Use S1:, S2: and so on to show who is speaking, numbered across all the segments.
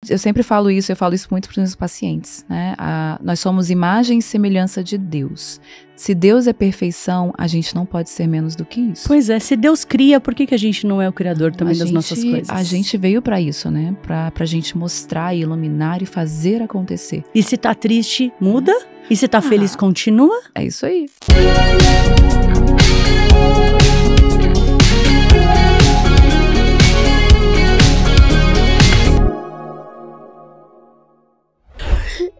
S1: eu sempre falo isso, eu falo isso muito para os meus pacientes, né? Nós somos imagem e semelhança de Deus. Se Deus é perfeição, a gente não pode ser menos do que isso.
S2: Pois é, se Deus cria, por que a gente não é o criador também das nossas coisas?
S1: A gente veio para isso, né? Pra gente mostrar, iluminar e fazer acontecer.
S2: E se tá triste, muda? E se tá feliz, continua?
S1: É isso aí.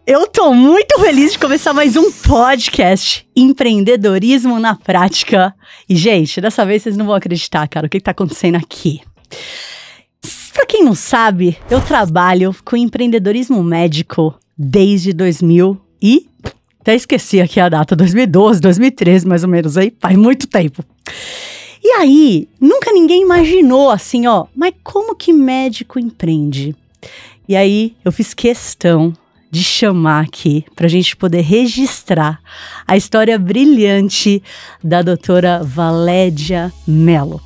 S2: Eu tô muito feliz de começar mais um podcast, Empreendedorismo na Prática. E, gente, dessa vez vocês não vão acreditar, cara, o que tá acontecendo aqui. Pra quem não sabe, eu trabalho com empreendedorismo médico desde 2000 e... até esqueci aqui a data, 2012, 2013, mais ou menos, aí faz muito tempo. E aí, nunca ninguém imaginou assim, ó, mas como que médico empreende? E aí, eu fiz questão de chamar aqui pra gente poder registrar a história brilhante da doutora Valédia Mello.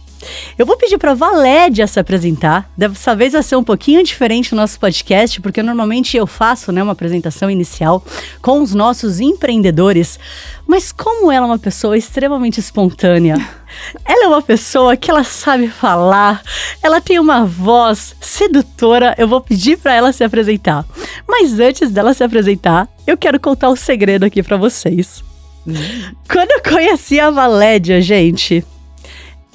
S2: Eu vou pedir para Valédia se apresentar. Dessa vez vai ser um pouquinho diferente o nosso podcast, porque normalmente eu faço, né, uma apresentação inicial com os nossos empreendedores, mas como ela é uma pessoa extremamente espontânea, ela é uma pessoa que ela sabe falar, ela tem uma voz sedutora, eu vou pedir para ela se apresentar. Mas antes dela se apresentar, eu quero contar um segredo aqui para vocês. Quando eu conheci a Valédia, gente...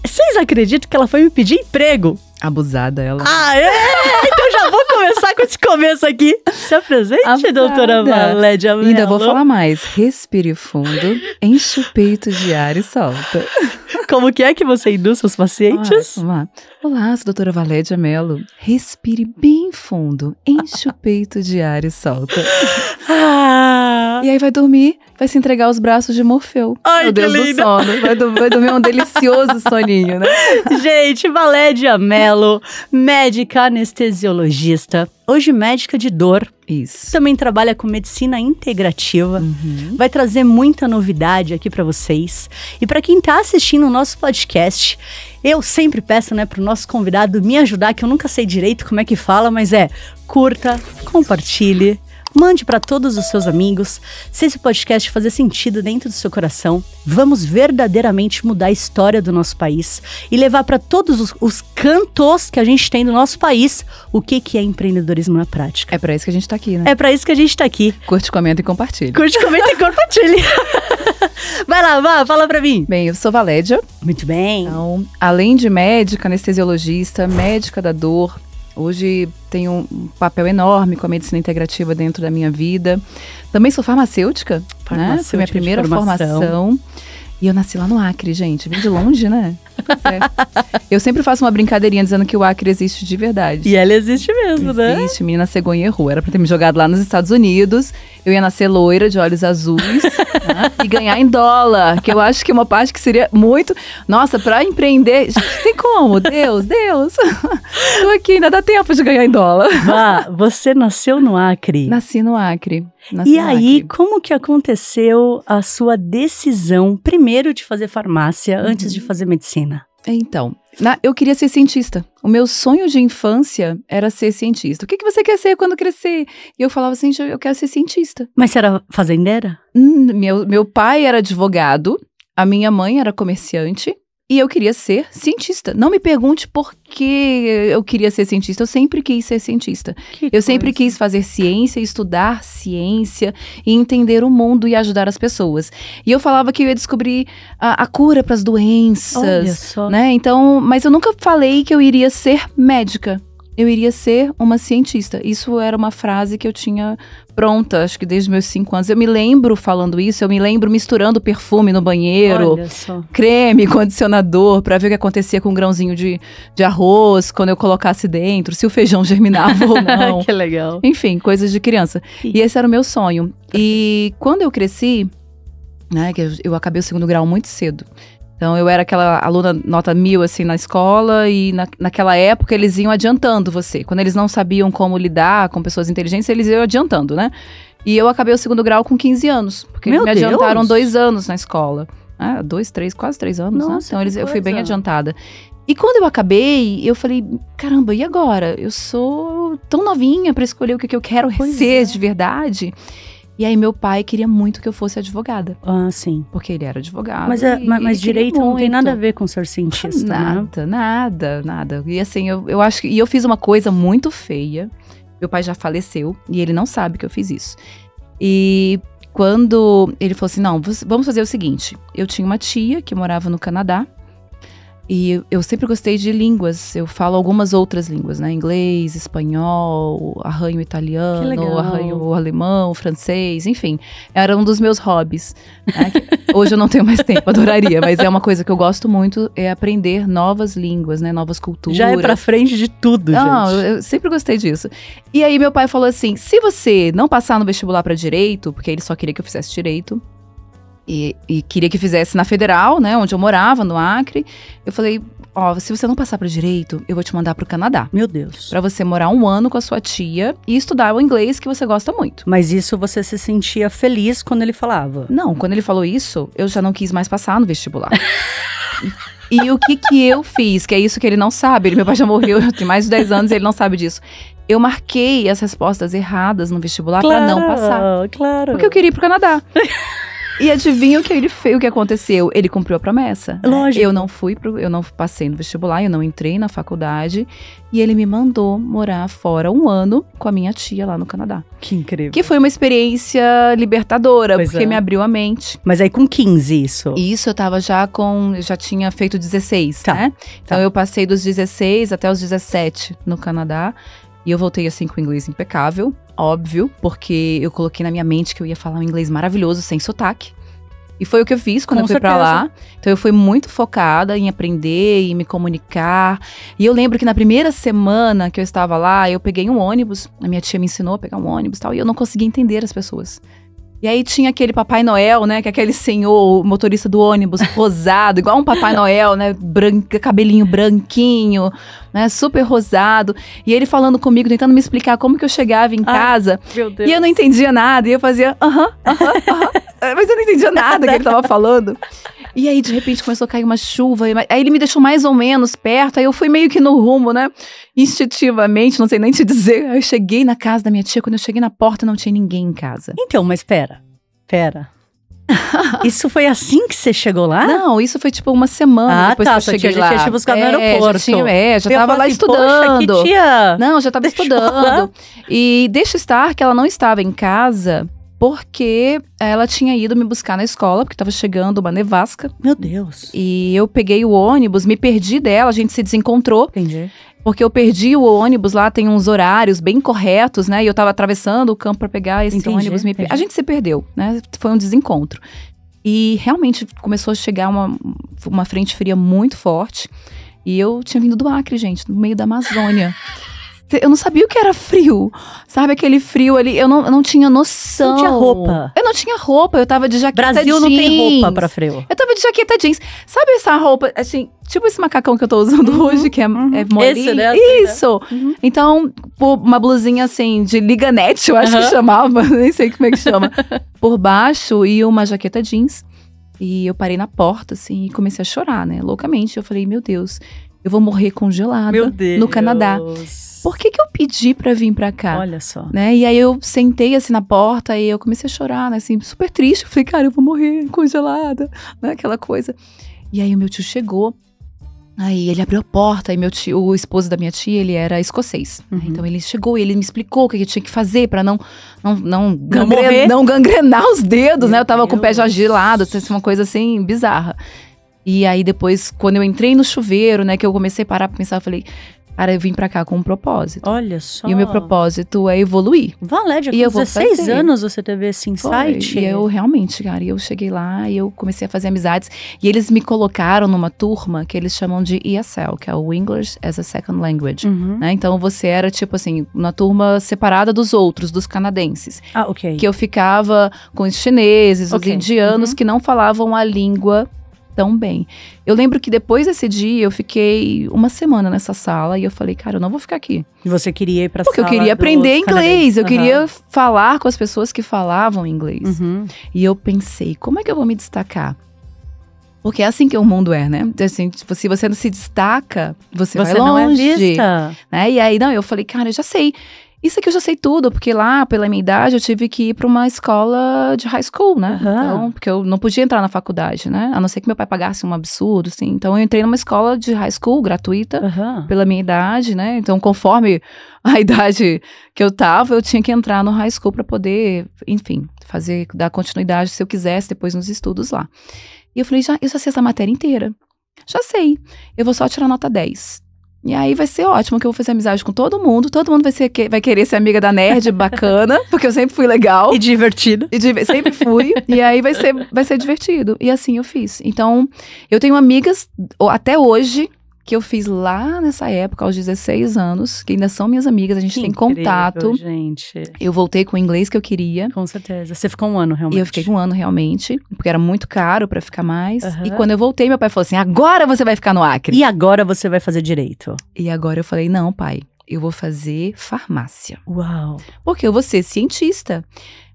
S2: vocês acreditam que ela foi me pedir emprego?
S1: Abusada ela.
S2: Então já vou começar com esse começo aqui. Se apresente, abusada. Doutora Valédia Mello.
S1: Ainda vou falar mais. Respire fundo, enche o peito de ar e solta.
S2: Como que é que você induz seus pacientes?
S1: Vamos lá. Olá, sou a doutora Valédia Mello. Respire bem fundo, enche o peito de ar e solta. E aí vai dormir, vai se entregar aos braços de Morfeu.
S2: Ai,
S1: meu Deus do sono. Vai dormir um delicioso soninho, né?
S2: Gente, Valédia Mello, médica anestesiologista, hoje médica de dor.
S1: Isso.
S2: Também trabalha com medicina integrativa. Vai trazer muita novidade aqui pra vocês. E pra quem tá assistindo o nosso podcast, eu sempre peço, né, pro nosso convidado me ajudar, que eu nunca sei direito como é que fala, mas curta, compartilhe. Mande para todos os seus amigos. Se esse podcast fazer sentido dentro do seu coração, vamos verdadeiramente mudar a história do nosso país e levar para todos os cantos que a gente tem no nosso país o que é empreendedorismo na prática.
S1: É para isso que a gente tá aqui, né?
S2: É para isso que a gente tá aqui.
S1: Curte, comenta e compartilha.
S2: Curte, comenta e compartilha. Vai lá, fala pra mim.
S1: Bem, eu sou Valédia.
S2: Muito bem.
S1: Então, além de médica, anestesiologista, médica da dor, hoje tenho um papel enorme com a medicina integrativa dentro da minha vida. Também sou farmacêutica, né? Foi minha primeira formação. E eu nasci lá no Acre, gente. Vim de longe, né? Eu sempre faço uma brincadeirinha dizendo que o Acre existe de verdade.
S2: E ela existe mesmo, né?
S1: Existe, menina cegonha errou. Era pra ter me jogado lá nos Estados Unidos. Eu ia nascer loira, de olhos azuis, né? E ganhar em dólar. Que eu acho que é uma parte que seria muito... Nossa, pra empreender... Gente, tem como? Deus. Tô aqui, ainda dá tempo de ganhar em dólar.
S2: Você nasceu no Acre?
S1: Nasci no Acre.
S2: E aí, como que aconteceu a sua decisão, primeiro de fazer farmácia, antes de fazer medicina?
S1: Então, eu queria ser cientista. O meu sonho de infância era ser cientista. O que você quer ser quando crescer? E eu falava assim, eu quero ser cientista.
S2: Mas você era fazendeira?
S1: Meu pai era advogado, a minha mãe era comerciante. E eu queria ser cientista. Não me pergunte por que eu queria ser cientista. Eu sempre quis ser cientista. Sempre quis fazer ciência, estudar ciência e entender o mundo e ajudar as pessoas. E eu falava que eu ia descobrir a cura para as doenças.
S2: Olha só.
S1: Né? Então, mas eu nunca falei que eu iria ser médica. Eu iria ser uma cientista. Isso era uma frase que eu tinha pronta, acho que desde meus 5 anos. Eu me lembro falando isso, eu me lembro misturando perfume no banheiro, creme, condicionador, pra ver o que acontecia com um grãozinho de arroz, quando eu colocasse dentro, se o feijão germinava ou não.
S2: Que legal.
S1: Enfim, coisas de criança. E esse era o meu sonho. E quando eu cresci, né, que eu acabei o 2º grau muito cedo. Então, eu era aquela aluna nota 1000, assim, na escola, e naquela época eles iam adiantando você. Quando eles não sabiam como lidar com pessoas inteligentes, eles iam adiantando, né? E eu acabei o 2º grau com 15 anos, porque eles me adiantaram 2 anos na escola. 2, 3, quase 3 anos,
S2: nossa,
S1: né? Então, eu fui bem adiantada. E quando eu acabei, eu falei, caramba, e agora? Eu sou tão novinha pra escolher o que eu quero ser de verdade. E aí meu pai queria muito que eu fosse advogada.
S2: Ah, sim.
S1: Porque ele era advogado.
S2: Mas direito não tem nada a ver com ser cientista,
S1: Nada. E assim, eu acho que... E eu fiz uma coisa muito feia. Meu pai já faleceu e ele não sabe que eu fiz isso. E quando ele falou assim, não, vamos fazer o seguinte. Eu tinha uma tia que morava no Canadá. E eu sempre gostei de línguas, eu falo algumas outras línguas, né? Inglês, espanhol, arranho italiano, arranho alemão, francês, enfim. Era um dos meus hobbies. Né? Hoje eu não tenho mais tempo, adoraria, mas é uma coisa que eu gosto muito, é aprender novas línguas, né? Novas culturas.
S2: Já é pra frente de tudo, gente.
S1: Não, eu sempre gostei disso. E aí meu pai falou assim, se você não passar no vestibular pra direito, porque ele só queria que eu fizesse direito, e queria que fizesse na Federal, né, onde eu morava, no Acre. Eu falei, se você não passar para direito, eu vou te mandar pro Canadá.
S2: Meu Deus.
S1: Pra você morar 1 ano com a sua tia e estudar o inglês que você gosta muito.
S2: Mas isso você se sentia feliz quando ele falava?
S1: Não, quando ele falou isso, eu já não quis mais passar no vestibular. E o que eu fiz, que é isso que ele não sabe, meu pai já morreu, tem mais de 10 anos e ele não sabe disso. Eu marquei as respostas erradas no vestibular pra não passar.
S2: Claro.
S1: Porque eu queria ir pro Canadá. E adivinha o que ele fez, o que aconteceu? Ele cumpriu a promessa.
S2: Lógico.
S1: Eu não passei no vestibular, eu não entrei na faculdade. E ele me mandou morar fora 1 ano com a minha tia lá no Canadá.
S2: Que incrível.
S1: Que foi uma experiência libertadora,
S2: Pois
S1: porque
S2: é.
S1: me abriu a mente.
S2: Mas aí com 15 isso?
S1: E isso eu tava já tinha feito 16,
S2: Tá,
S1: né? Então
S2: tá.
S1: eu passei dos 16 até os 17 no Canadá. E eu voltei assim com o inglês impecável, óbvio, porque eu coloquei na minha mente que eu ia falar um inglês maravilhoso, sem sotaque. E foi o que eu fiz quando
S2: Com
S1: eu fui pra
S2: certeza.
S1: lá. Então eu fui muito focada em aprender e me comunicar. E eu lembro que na primeira semana que eu estava lá, eu peguei um ônibus. A minha tia me ensinou a pegar um ônibus e tal. E eu não conseguia entender as pessoas. E aí tinha aquele Papai Noel, né? Que é aquele senhor, o motorista do ônibus, rosado, igual um Papai Noel, né? Cabelinho branquinho, né? Super rosado. E ele falando comigo, tentando me explicar como que eu chegava em casa.
S2: Meu Deus.
S1: E eu não entendia nada. E eu fazia, aham. Mas eu não entendia nada que ele tava falando. E aí, de repente, começou a cair uma chuva. Aí ele me deixou mais ou menos perto. Aí eu fui meio que no rumo, né? Instintivamente, não sei nem te dizer. Aí eu cheguei na casa da minha tia. Quando eu cheguei na porta, não tinha ninguém em casa.
S2: Então, mas pera. Isso foi assim que você chegou lá?
S1: Não, isso foi tipo uma semana depois que eu cheguei lá.
S2: Já tinha te buscado no aeroporto.
S1: Já tava lá
S2: assim,
S1: estudando.
S2: Poxa, que tia.
S1: Não, já tava estudando. E deixa estar que ela não estava em casa porque ela tinha ido me buscar na escola, porque tava chegando uma nevasca.
S2: Meu Deus.
S1: E eu peguei o ônibus, me perdi dela, a gente se desencontrou.
S2: Entendi.
S1: Porque eu perdi o ônibus lá, tem uns horários bem corretos, né? E eu tava atravessando o campo pra pegar esse ônibus. A gente se perdeu, né? Foi um desencontro. E realmente começou a chegar uma frente fria muito forte. E eu tinha vindo do Acre, gente, no meio da Amazônia. Eu não sabia o que era frio, sabe? Aquele frio ali, eu não tinha noção.
S2: Não tinha roupa.
S1: Eu não tinha roupa, eu tava de jaqueta
S2: Brasil
S1: jeans.
S2: não tem roupa pra frio.
S1: Eu tava de jaqueta jeans. Sabe essa roupa, assim, tipo esse macacão que eu tô usando hoje, que é molinho?
S2: Esse, né?
S1: Isso.
S2: Uhum.
S1: Então, uma blusinha assim, de liganete, eu acho que chamava, nem sei como é que chama. Por baixo e uma jaqueta jeans. E eu parei na porta, assim, e comecei a chorar, né? Loucamente. Eu falei, meu Deus, eu vou morrer congelada no Canadá. Por que eu pedi pra vir pra cá?
S2: Olha só.
S1: Né? E aí eu sentei assim na porta e eu comecei a chorar, né? Assim, super triste. Eu falei, cara, eu vou morrer congelada, né? Aquela coisa. E aí o meu tio chegou. Aí ele abriu a porta e meu tio, o esposo da minha tia, ele era escocês.
S2: Uhum.
S1: Então ele chegou e ele me explicou o que eu tinha que fazer pra não
S2: morrer.
S1: gangrenar os dedos, né? Eu tava
S2: Meu
S1: com o pé já
S2: Deus.
S1: gelado, uma coisa assim bizarra. E aí depois, quando eu entrei no chuveiro, né, que eu comecei a parar pra pensar, eu falei, cara, eu vim pra cá com um propósito.
S2: Olha só.
S1: E o meu propósito é evoluir.
S2: Valédia,
S1: E
S2: com
S1: eu vou
S2: 16
S1: fazer.
S2: anos você teve esse insight?
S1: Foi. E eu realmente, cara, eu cheguei lá e eu comecei a fazer amizades. E eles me colocaram numa turma que eles chamam de ESL, que é o English as a Second Language.
S2: Uhum.
S1: Né? Então você era, tipo assim, uma turma separada dos outros, dos canadenses.
S2: Ah, ok.
S1: Que eu ficava com os chineses,
S2: Ok.
S1: os indianos,
S2: Uhum.
S1: que não falavam a língua tão bem. Eu lembro que depois desse dia, eu fiquei 1 semana nessa sala e eu falei, cara, eu não vou ficar aqui.
S2: E você queria ir pra
S1: Porque eu
S2: sala
S1: queria aprender
S2: dos
S1: inglês, eu
S2: canadenses.
S1: queria falar com as pessoas que falavam inglês.
S2: Uhum.
S1: E eu pensei, como é que eu vou me destacar? Porque é assim que o mundo é, né? Assim, tipo, se você não se destaca, você vai longe.
S2: Não é vista.
S1: Né? E aí, não, eu falei, cara, eu já sei. Isso aqui eu já sei tudo, porque lá, pela minha idade, eu tive que ir para uma escola de high school, né? Então, porque eu não podia entrar na faculdade, né? A não ser que meu pai pagasse um absurdo, assim. Então, eu entrei numa escola de high school gratuita, pela minha idade, né? Então, conforme a idade que eu tava, eu tinha que entrar no high school para poder, enfim, dar continuidade, se eu quisesse, depois nos estudos lá. E eu falei, eu já sei essa matéria inteira. Já sei. Eu vou só tirar nota 10. E aí vai ser ótimo, que eu vou fazer amizade com todo mundo vai querer ser amiga da nerd bacana, porque eu sempre fui legal.
S2: E divertido.
S1: Sempre fui, e aí vai ser divertido. E assim eu fiz. Então, eu tenho amigas, até hoje, que eu fiz lá nessa época, aos 16 anos, que ainda são minhas amigas, a gente tem contato.
S2: Gente.
S1: Eu voltei com o inglês que eu queria.
S2: Com certeza. Você ficou um ano, realmente?
S1: E eu fiquei um ano, realmente, porque era muito caro pra ficar mais. E quando eu voltei, meu pai falou assim, agora você vai ficar no Acre.
S2: E agora você vai fazer direito?
S1: E agora eu falei, não, pai, eu vou fazer farmácia.
S2: Uau!
S1: Porque eu vou ser cientista.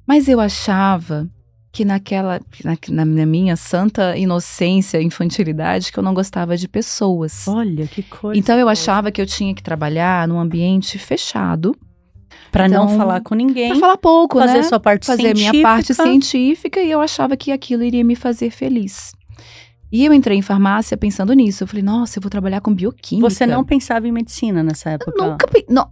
S1: Mas eu achava que na minha santa inocência, infantilidade, que eu não gostava de pessoas.
S2: Olha, que coisa.
S1: Então eu achava que eu tinha que trabalhar num ambiente fechado.
S2: Pra não falar com ninguém.
S1: Pra falar pouco,
S2: fazer
S1: né?
S2: Sua parte
S1: fazer
S2: científica.
S1: Minha parte científica, e eu achava que aquilo iria me fazer feliz. E eu entrei em farmácia pensando nisso. Eu falei, nossa, eu vou trabalhar com bioquímica.
S2: Você não pensava em medicina nessa época?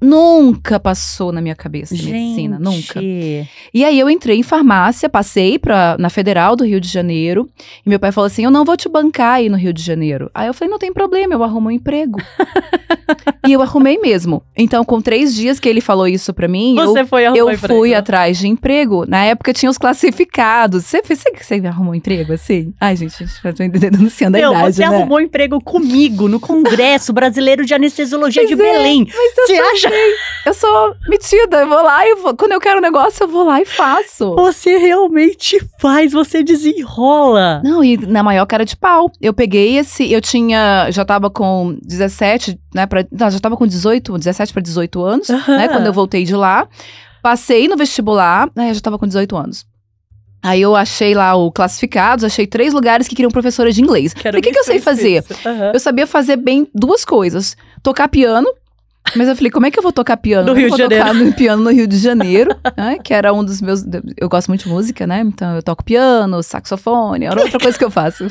S1: Nunca passou na minha cabeça medicina, nunca. E aí eu entrei em farmácia, passei na Federal do Rio de Janeiro, e meu pai falou assim, eu não vou te bancar aí no Rio de Janeiro. Aí eu falei, não tem problema, eu arrumo um emprego. E eu arrumei mesmo. Então, com 3 dias que ele falou isso pra mim, eu fui atrás de emprego. Na época tinha os classificados. Você arrumou um emprego assim? Ai, gente, eu tô denunciando a idade,
S2: você arrumou um emprego comigo no Congresso Brasileiro de Anestesiologia de Belém.
S1: Você acha? Eu sou metida, eu vou lá quando eu quero um negócio, eu vou lá e faço.
S2: Você realmente faz, você desenrola.
S1: Não, e na maior cara de pau. Eu peguei já tava com 17, né, já tava com 17 para 18 anos, né, quando eu voltei de lá. Passei no vestibular, né, eu já tava com 18 anos. Aí eu achei lá o classificados, achei 3 lugares que queriam professora de inglês. Falei, o que eu sei fazer? Eu sabia fazer bem 2 coisas. Tocar piano, mas eu falei, como é que eu vou tocar piano?
S2: No Rio de Janeiro.
S1: Tocar piano no Rio de Janeiro, né, que era um dos meus... Eu gosto muito de música, né? Então eu toco piano, saxofone, era outra coisa que eu faço.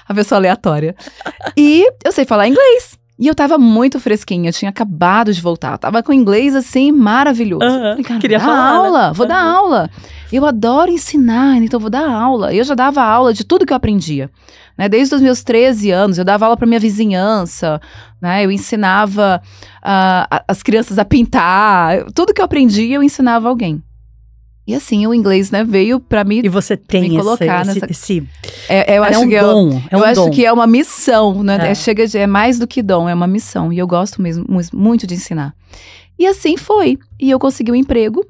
S1: A pessoa aleatória. E eu sei falar inglês. E eu tava muito fresquinha, eu tinha acabado de voltar. Tava com inglês, assim, maravilhoso. Falei, cara,
S2: queria
S1: vou dar
S2: falar,
S1: aula,
S2: né?
S1: Vou dar aula. Eu adoro ensinar, então vou dar aula. Eu já dava aula de tudo que eu aprendia. Né? Desde os meus 13 anos, eu dava aula pra minha vizinhança, né? Eu ensinava as crianças a pintar. Tudo que eu aprendia, eu ensinava alguém. E assim, o inglês, né, veio pra mim.
S2: E você tem
S1: me colocar
S2: eu acho
S1: um
S2: que dom.
S1: Eu acho que é uma missão, né? É mais do que dom, é uma missão. E eu gosto mesmo muito de ensinar. E assim foi. E eu consegui um emprego.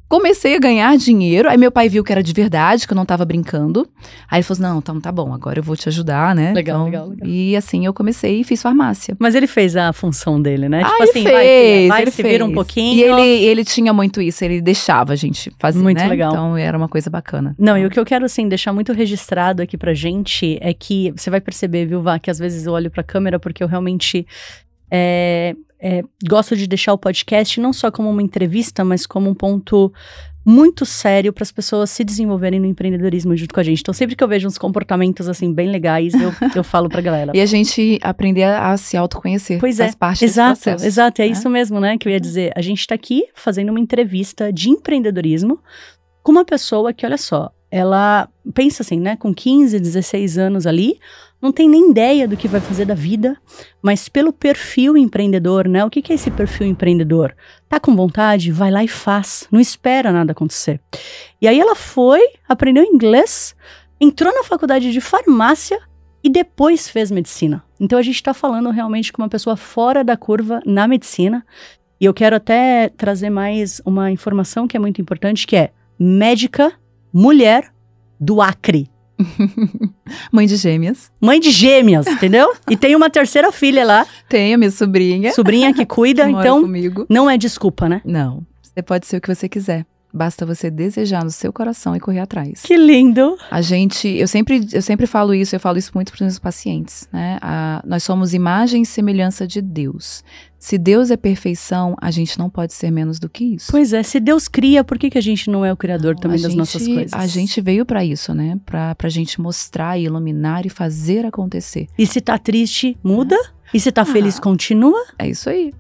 S1: Comecei a ganhar dinheiro, aí meu pai viu que era de verdade, que eu não tava brincando. Aí ele falou assim, não, então tá bom, agora eu vou te ajudar, né?
S2: Legal.
S1: E assim eu comecei e fiz farmácia.
S2: Mas ele fez a função dele, né? Tipo
S1: ele
S2: assim,
S1: ele
S2: se vira um pouquinho.
S1: E ele tinha muito isso, ele deixava a gente fazer,
S2: muito
S1: né?
S2: legal.
S1: Então era uma coisa bacana.
S2: Não, e o que eu quero, assim, deixar muito registrado aqui pra gente é que você vai perceber, viu, Vá, que às vezes eu olho pra câmera porque eu realmente... gosto de deixar o podcast não só como uma entrevista, mas como um ponto muito sério para as pessoas se desenvolverem no empreendedorismo junto com a gente. Então, sempre que eu vejo uns comportamentos, assim, bem legais, eu falo pra galera.
S1: E a gente aprender a se autoconhecer.
S2: Pois
S1: faz parte desse processo.
S2: Exato, é isso mesmo, né, que eu ia dizer. A gente tá aqui fazendo uma entrevista de empreendedorismo com uma pessoa que, olha só, ela pensa assim, né, com 15, 16 anos ali, não tem nem ideia do que vai fazer da vida, mas pelo perfil empreendedor, né? O que é esse perfil empreendedor? Tá com vontade? Vai lá e faz. Não espera nada acontecer. E aí ela foi, aprendeu inglês, entrou na faculdade de farmácia e depois fez medicina. Então a gente tá falando realmente com uma pessoa fora da curva na medicina. E eu quero até trazer mais uma informação que é muito importante, que é médica, mulher do Acre.
S1: Mãe de gêmeas.
S2: Mãe de gêmeas, entendeu? E tem uma terceira filha lá.
S1: Tenho, minha sobrinha.
S2: Sobrinha que cuida,
S1: que
S2: então
S1: comigo.
S2: Não é desculpa, né?
S1: Não, você pode ser o que você quiser. Basta você desejar no seu coração e correr atrás.
S2: Que lindo!
S1: Eu sempre falo isso, eu falo isso muito para os meus pacientes, né? Nós somos imagem e semelhança de Deus. Se Deus é perfeição, a gente não pode ser menos do que isso.
S2: Pois é, se Deus cria, por que a gente não é o criador também das nossas coisas?
S1: A gente veio para isso, né? Pra gente mostrar, iluminar e fazer acontecer.
S2: E se tá triste, muda? E se tá feliz, continua?
S1: É isso aí.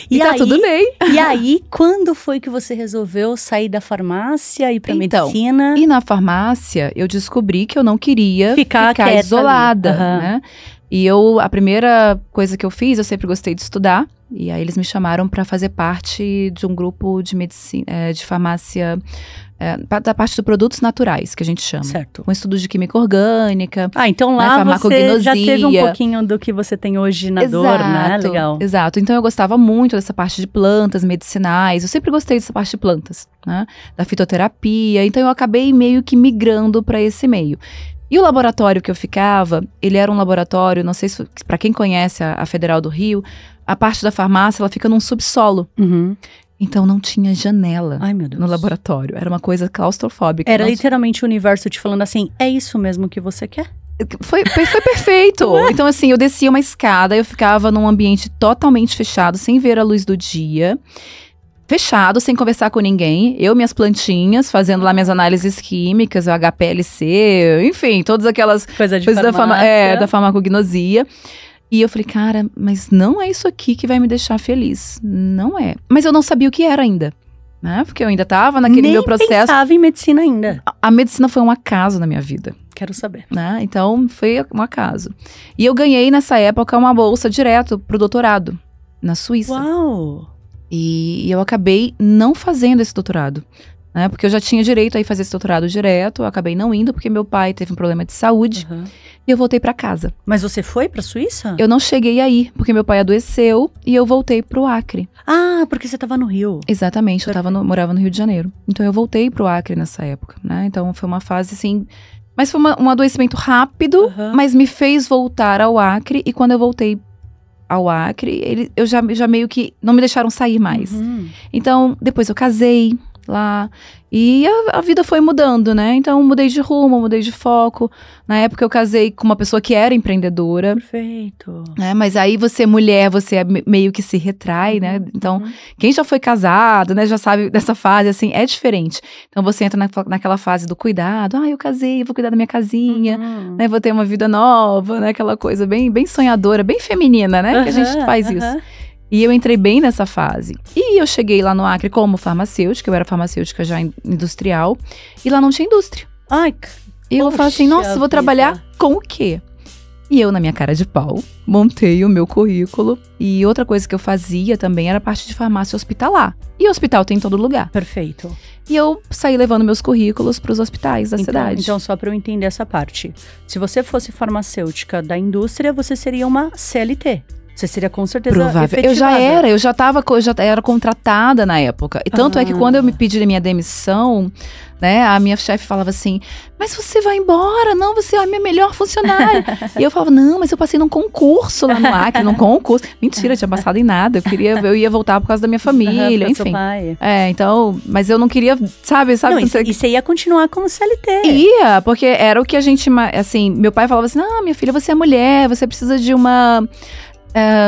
S1: E tá tudo bem.
S2: E aí, quando foi que você resolveu sair da farmácia e ir pra medicina?
S1: E na farmácia, eu descobri que eu não queria ficar isolada, né? E a primeira coisa que eu fiz, eu sempre gostei de estudar. E aí eles me chamaram para fazer parte de um grupo de medicina, de farmácia, da parte de produtos naturais, que a gente chama.
S2: Certo.
S1: Com estudo de química orgânica.
S2: Então lá você já teve um pouquinho do que você tem hoje na dor, né? Legal.
S1: Exato. Então eu gostava muito dessa parte de plantas medicinais. Eu sempre gostei dessa parte de plantas, né? Da fitoterapia. Então eu acabei meio que migrando para esse meio. E o laboratório que eu ficava, ele era um laboratório, não sei se para quem conhece a Federal do Rio, a parte da farmácia, ela fica num subsolo.
S2: Uhum.
S1: Então não tinha janela no laboratório. Era uma coisa claustrofóbica.
S2: Era literalmente o universo te falando assim, é isso mesmo que você quer?
S1: Foi perfeito. Então assim, eu descia uma escada, eu ficava num ambiente totalmente fechado, sem ver a luz do dia. Fechado, sem conversar com ninguém. Eu, minhas plantinhas, fazendo lá minhas análises químicas, o HPLC, enfim, todas aquelas coisas da farmacognosia. E eu falei, cara, mas não é isso aqui que vai me deixar feliz. Não é. Mas eu não sabia o que era ainda, né? Porque eu ainda tava naquele meu processo. Nem
S2: pensava em medicina ainda.
S1: A medicina foi um acaso na minha vida.
S2: Quero saber.
S1: Né? Então, foi um acaso. E eu ganhei, nessa época, uma bolsa direto pro doutorado, na Suíça.
S2: Uau!
S1: E eu acabei não fazendo esse doutorado, né? Porque eu já tinha direito a ir fazer esse doutorado direto, eu acabei não indo porque meu pai teve um problema de saúde e eu voltei pra casa.
S2: Mas você foi pra Suíça?
S1: Eu não cheguei aí, porque meu pai adoeceu e eu voltei pro Acre.
S2: Ah, porque você tava no Rio.
S1: Exatamente, eu morava no Rio de Janeiro. Então eu voltei pro Acre nessa época, né? Então foi uma fase assim... Mas foi um adoecimento rápido, mas me fez voltar ao Acre e quando eu voltei ao Acre, eu já meio que não me deixaram sair mais. Então, depois eu casei lá e a vida foi mudando, né? Então, mudei de rumo, mudei de foco. Na época, eu casei com uma pessoa que era empreendedora.
S2: Perfeito.
S1: Né? Mas aí, você mulher, você meio que se retrai, né? Então, quem já foi casado, né? Já sabe dessa fase, assim, é diferente. Então, você entra naquela fase do cuidado. Ah, eu casei, vou cuidar da minha casinha, né? Vou ter uma vida nova, né? Aquela coisa bem, bem sonhadora, bem feminina, né? Que a gente faz isso. E eu entrei bem nessa fase. E eu cheguei lá no Acre como farmacêutica, eu era farmacêutica já industrial, e lá não tinha indústria.
S2: Ai,
S1: e eu falei assim, nossa, vou trabalhar com o quê? E eu, na minha cara de pau, montei o meu currículo. E outra coisa que eu fazia também era a parte de farmácia hospitalar. E hospital tem em todo lugar.
S2: Perfeito.
S1: E eu saí levando meus currículos para os hospitais da cidade.
S2: Então, só para eu entender essa parte. Se você fosse farmacêutica da indústria, você seria uma CLT. Você seria com certeza
S1: provável. Eu já era contratada na época. E tanto é que quando eu me pedi a minha demissão, né, a minha chefe falava assim, mas você vai embora, não, você é a minha melhor funcionária. E eu falava, não, mas eu passei num concurso lá no Acre, num concurso. Mentira, eu tinha passado em nada, eu ia voltar por causa da minha família, enfim. Então, mas eu não queria, sabe? Não,
S2: e você ia continuar como CLT.
S1: Ia, porque era o que a gente, assim, meu pai falava assim, não, minha filha, você é mulher, você precisa de uma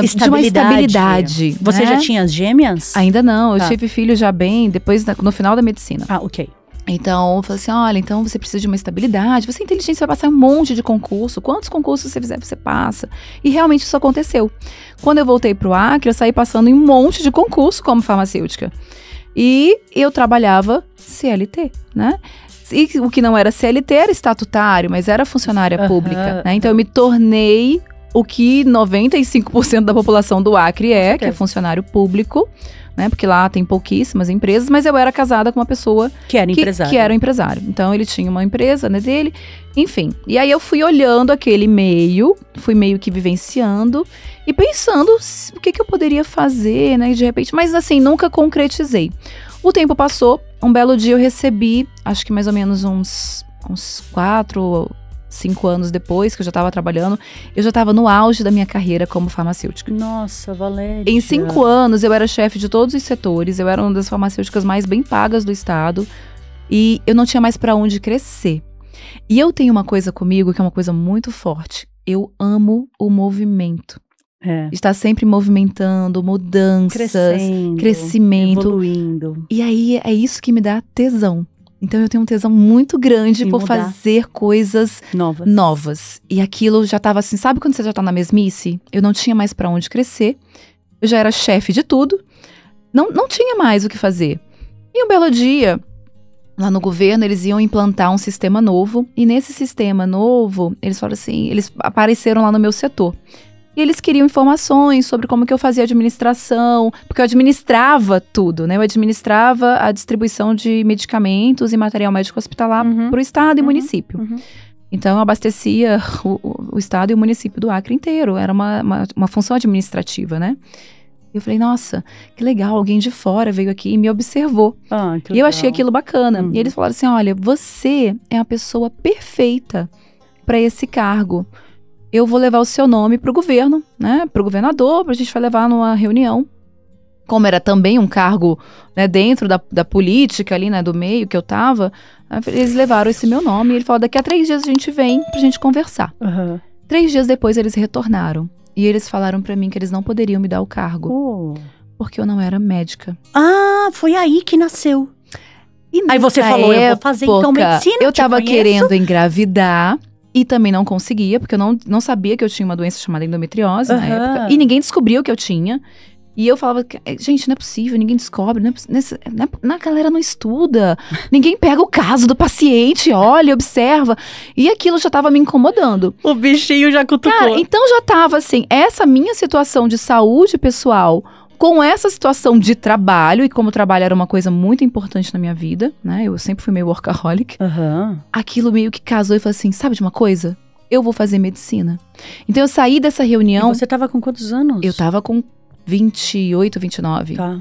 S1: estabilidade.
S2: Você já tinha as gêmeas?
S1: Ainda não, eu tive filho já bem, depois no final da medicina.
S2: Ah, ok.
S1: Então, eu falei assim, olha, então você precisa de uma estabilidade, você é inteligente, você vai passar um monte de concurso, quantos concursos você fizer, você passa. E realmente isso aconteceu. Quando eu voltei pro Acre, eu saí passando em um monte de concurso como farmacêutica. E eu trabalhava CLT, né? E o que não era CLT era estatutário, mas era funcionária pública, né? Então eu me tornei o que 95% da população do Acre que é funcionário público, né? Porque lá tem pouquíssimas empresas, mas eu era casada com uma pessoa
S2: que era empresário.
S1: Que era um empresário. Então ele tinha uma empresa, né, dele, enfim. E aí eu fui olhando aquele meio, fui meio que vivenciando e pensando o que eu poderia fazer, né? E de repente, mas assim, nunca concretizei. O tempo passou, um belo dia eu recebi, acho que mais ou menos uns 4, 5 anos depois, que eu já estava trabalhando, eu já estava no auge da minha carreira como farmacêutica.
S2: Nossa, Valéria.
S1: Em 5 anos, eu era chefe de todos os setores, eu era uma das farmacêuticas mais bem pagas do estado, e eu não tinha mais para onde crescer. E eu tenho uma coisa comigo que é uma coisa muito forte. Eu amo o movimento. Está sempre movimentando, mudanças, crescimento.
S2: Evoluindo.
S1: E aí, é isso que me dá tesão. Então, eu tenho um tesão muito grande por fazer coisas novas. E aquilo já tava assim, sabe quando você já tá na mesmice? Eu não tinha mais pra onde crescer. Eu já era chefe de tudo. Não tinha mais o que fazer. E um belo dia, lá no governo, eles iam implantar um sistema novo. E nesse sistema novo, eles falaram assim, eles apareceram lá no meu setor. E eles queriam informações sobre como que eu fazia administração, porque eu administrava tudo, né? Eu administrava a distribuição de medicamentos e material médico hospitalar para o estado e município. Então, eu abastecia o estado e o município do Acre inteiro. Era uma função administrativa, né? E eu falei, nossa, que legal, alguém de fora veio aqui e me observou. E eu achei aquilo bacana. E eles falaram assim, olha, você é a pessoa perfeita para esse cargo. Eu vou levar o seu nome pro governo, né? Pro governador, a gente vai levar numa reunião. Como era também um cargo, né, dentro da política ali, né, do meio que eu tava, eles levaram esse meu nome e ele falou, daqui a 3 dias a gente vem pra gente conversar. 3 dias depois eles retornaram e eles falaram pra mim que eles não poderiam me dar o cargo. Porque eu não era médica.
S2: Ah, foi aí que nasceu. E aí você falou, eu vou fazer então medicina,
S1: eu tava querendo engravidar. E também não conseguia, porque eu não sabia que eu tinha uma doença chamada endometriose na época. E ninguém descobriu que eu tinha. E eu falava, gente, não é possível, ninguém descobre. A galera não estuda. Ninguém pega o caso do paciente, olha, observa. E aquilo já tava me incomodando.
S2: O bichinho já cutucou.
S1: Cara, então já tava assim, essa minha situação de saúde pessoal com essa situação de trabalho, e como o trabalho era uma coisa muito importante na minha vida, né? Eu sempre fui meio workaholic. Aquilo meio que casou e falei assim, sabe de uma coisa? Eu vou fazer medicina. Então eu saí dessa reunião...
S2: E você tava com quantos anos?
S1: Eu tava com 28, 29.
S2: Tá.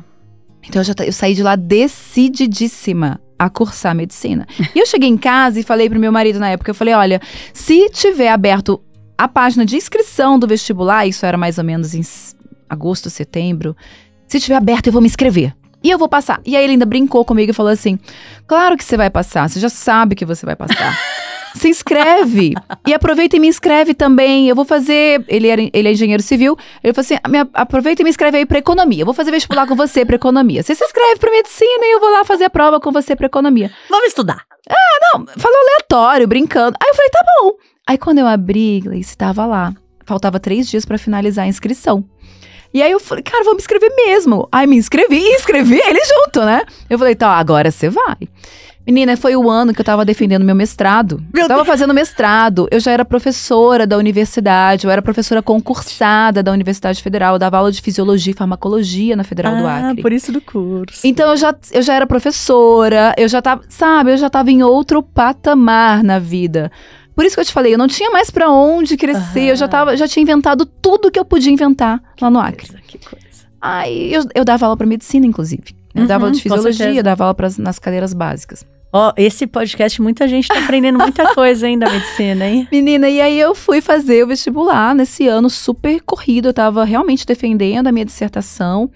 S1: Então eu saí de lá decididíssima a cursar medicina. E eu cheguei em casa e falei pro meu marido na época, eu falei, olha, se tiver aberto a página de inscrição do vestibular, isso era mais ou menos em agosto, setembro, se tiver aberto eu vou me inscrever. E eu vou passar. E aí ele ainda brincou comigo e falou assim, claro que você vai passar, você já sabe que você vai passar. Se inscreve. E aproveita e me inscreve também. Eu vou fazer... Ele é engenheiro civil. Ele falou assim, aproveita e me inscreve aí pra economia. Eu vou fazer vestibular com você pra economia. Você se inscreve pra medicina e eu vou lá fazer a prova com você pra economia.
S2: Vamos estudar.
S1: Não, falou aleatório, brincando. Aí eu falei, tá bom. Aí quando eu abri, Gleice, estava lá. Faltava 3 dias pra finalizar a inscrição. E aí eu falei, cara, vou me inscrever mesmo. Aí me inscrevi e inscrevi ele junto, né? Eu falei, tá, agora você vai. Menina, foi o ano que eu tava defendendo meu mestrado. Eu tava fazendo mestrado. Eu já era professora da universidade. Eu era professora concursada da Universidade Federal. Eu dava aula de Fisiologia e Farmacologia na Federal do Acre.
S2: Por isso do curso.
S1: Então eu já era professora. Eu já tava, sabe, eu já tava em outro patamar na vida. Por isso que eu te falei, eu não tinha mais pra onde crescer. Eu já tinha inventado tudo que eu podia inventar lá no Acre.
S2: Que coisa.
S1: Aí eu dava aula pra medicina, inclusive. Eu dava aula de fisiologia, dava aula nas cadeiras básicas.
S2: Esse podcast, muita gente tá aprendendo muita coisa ainda da medicina, hein?
S1: Menina, e aí eu fui fazer o vestibular nesse ano super corrido. Eu tava realmente defendendo a minha dissertação.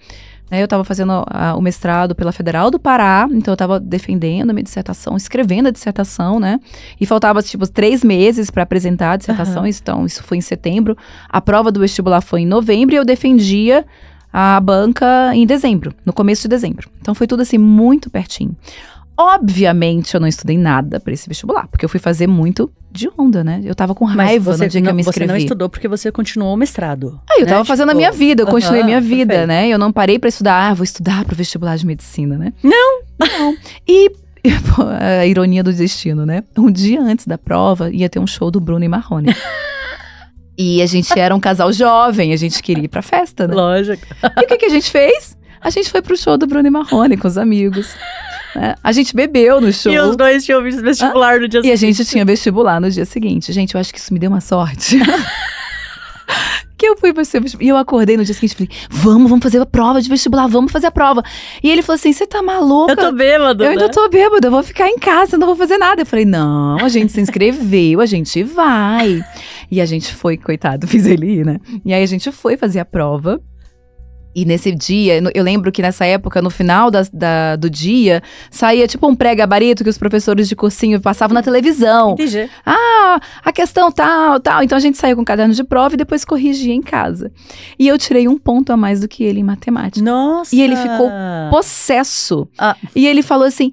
S1: Né? Eu tava fazendo o mestrado pela Federal do Pará, então eu tava defendendo a minha dissertação, escrevendo a dissertação, né? E faltava, 3 meses pra apresentar a dissertação, então isso foi em setembro. A prova do vestibular foi em novembro e eu defendia a banca em dezembro, no começo de dezembro. Então foi tudo assim, muito pertinho. Obviamente, eu não estudei nada pra esse vestibular, porque eu fui fazer muito de onda, né? Eu tava com raiva no dia que eu me inscrevi.
S2: Você não estudou porque você continuou o mestrado.
S1: Eu tava fazendo a minha vida, eu continuei minha vida, né? Eu não parei pra estudar, vou estudar pro vestibular de medicina, né?
S2: Não!
S1: E a ironia do destino, né? Um dia antes da prova, ia ter um show do Bruno e Marrone. E a gente era um casal jovem, a gente queria ir pra festa, né?
S2: Lógico.
S1: E o que a gente fez? A gente foi pro show do Bruno e Marrone com os amigos. Né? A gente bebeu no show.
S2: E os dois tinham vestibular no dia seguinte.
S1: E a gente tinha vestibular no dia seguinte. Gente, eu acho que isso me deu uma sorte. que eu fui fazer vestibular. E eu acordei no dia seguinte e falei, vamos fazer a prova de vestibular, vamos fazer a prova. E ele falou assim, você tá maluca?
S2: Eu tô bêbado,
S1: Eu ainda tô bêbada, eu vou ficar em casa, não vou fazer nada. Eu falei, não, a gente se inscreveu, a gente vai. E a gente foi, coitado, fiz ele ir, né? E aí a gente foi fazer a prova. E nesse dia, eu lembro que nessa época, no final do dia, saía tipo um pré-gabarito que os professores de cursinho passavam na televisão.
S2: Entendi.
S1: Ah, a questão tal. Então a gente saiu com um caderno de prova e depois corrigia em casa. E eu tirei 1 ponto a mais do que ele em matemática.
S2: Nossa!
S1: E ele ficou possesso.
S2: Ah.
S1: E ele falou assim,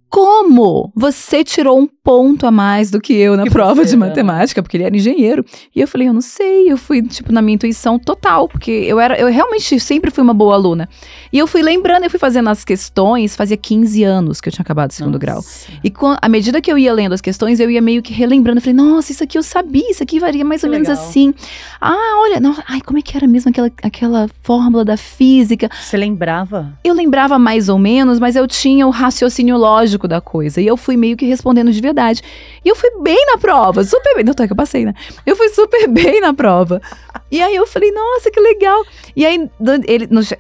S1: como você tirou 1 ponto a mais do que eu na prova de matemática? Porque ele era engenheiro. E eu falei, eu não sei. Eu fui, tipo, na minha intuição total. Porque eu realmente sempre fui uma boa aluna. E eu fui lembrando, eu fui fazendo as questões. Fazia 15 anos que eu tinha acabado o 2º grau. E à medida que eu ia lendo as questões, eu ia meio que relembrando. Eu falei, nossa, isso aqui eu sabia. Isso aqui varia mais ou menos assim. Ah, olha, ai, como é que era mesmo aquela fórmula da física?
S2: Você lembrava?
S1: Eu lembrava mais ou menos, mas eu tinha o raciocínio lógico da coisa. E eu fui meio que respondendo de verdade. E eu fui bem na prova, super bem. Não, é que eu passei, né? Eu fui super bem na prova. E aí eu falei, nossa, que legal. E aí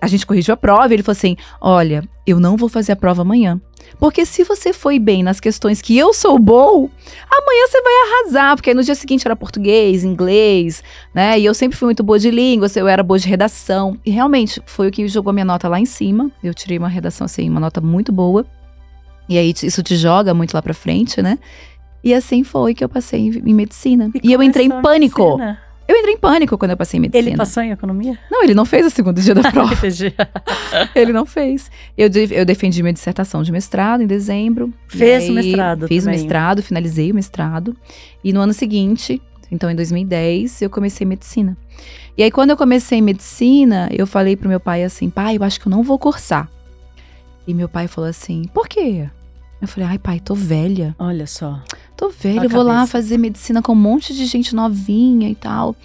S1: a gente corrigiu a prova e ele falou assim, olha, eu não vou fazer a prova amanhã. Porque se você foi bem nas questões que eu sou bom, amanhã você vai arrasar. Porque aí no dia seguinte era português, inglês, né? E eu sempre fui muito boa de línguas, eu era boa de redação. E realmente foi o que jogou minha nota lá em cima. Eu tirei uma redação assim, uma nota muito boa. E aí isso te joga muito lá pra frente, né? E assim foi que eu passei em medicina. E eu entrei em pânico. Eu entrei em pânico quando eu passei em medicina.
S2: Ele passou em economia?
S1: Não, ele não fez o 2º dia da prova. Ele não fez. Eu defendi minha dissertação de mestrado em dezembro.
S2: Fez o mestrado
S1: Fiz o
S2: também.
S1: mestrado, finalizei o mestrado. E no ano seguinte, então em 2010, eu comecei medicina. E aí quando eu comecei medicina, eu falei pro meu pai assim, pai, eu acho que eu não vou cursar. E meu pai falou assim, por quê? Eu falei, ai pai, tô velha.
S2: Olha só.
S1: Tô velha, eu vou lá fazer medicina com um monte de gente novinha e tal.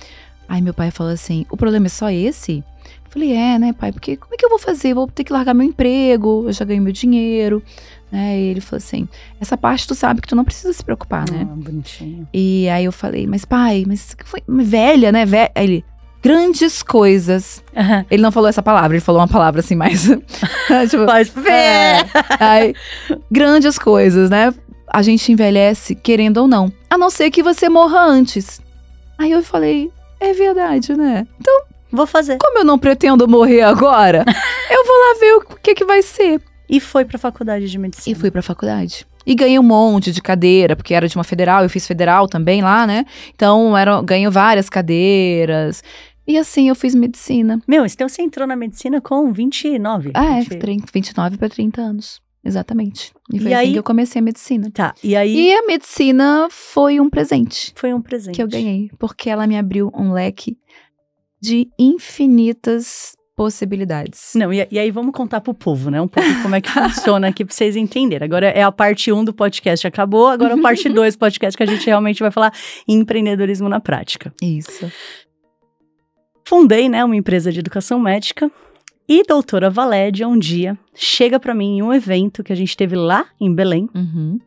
S1: Aí meu pai falou assim, o problema é só esse? Eu falei, né pai, porque como é que eu vou fazer? Eu vou ter que largar meu emprego, eu já ganhei meu dinheiro. Né? E ele falou assim, essa parte tu sabe que tu não precisa se preocupar, né?
S2: Bonitinho.
S1: E aí eu falei, mas pai, mas foi velha, né? Aí ele, grandes coisas.
S2: Uhum.
S1: Ele não falou essa palavra, ele falou uma palavra assim mais... tipo, aí, grandes coisas, né? A gente envelhece querendo ou não. A não ser que você morra antes. Aí eu falei, é verdade, né? Então,
S2: vou fazer.
S1: Como eu não pretendo morrer agora, eu vou lá ver o que vai ser.
S2: E foi pra faculdade de medicina.
S1: E fui pra faculdade. E ganhei um monte de cadeira, porque era de uma federal, eu fiz federal também lá, né? Então, ganhei várias cadeiras. E assim, eu fiz medicina.
S2: Meu, então você entrou na medicina com 29?
S1: Ah, 29 para 30 anos. Exatamente. E foi assim que eu comecei a medicina.
S2: Tá, e aí...
S1: E a medicina foi um presente.
S2: Foi um presente.
S1: Que eu ganhei. Porque ela me abriu um leque de infinitas possibilidades.
S2: Não, e aí vamos contar pro povo, né? Um pouco como é que funciona aqui pra vocês entenderem. Agora é a parte 1 do podcast, acabou. Agora a parte 2 do podcast, que a gente realmente vai falar em empreendedorismo na prática.
S1: Isso.
S2: Fundei, né, uma empresa de educação médica. E doutora Valédia, um dia, chega pra mim em um evento que a gente teve lá em Belém.
S1: Uhum.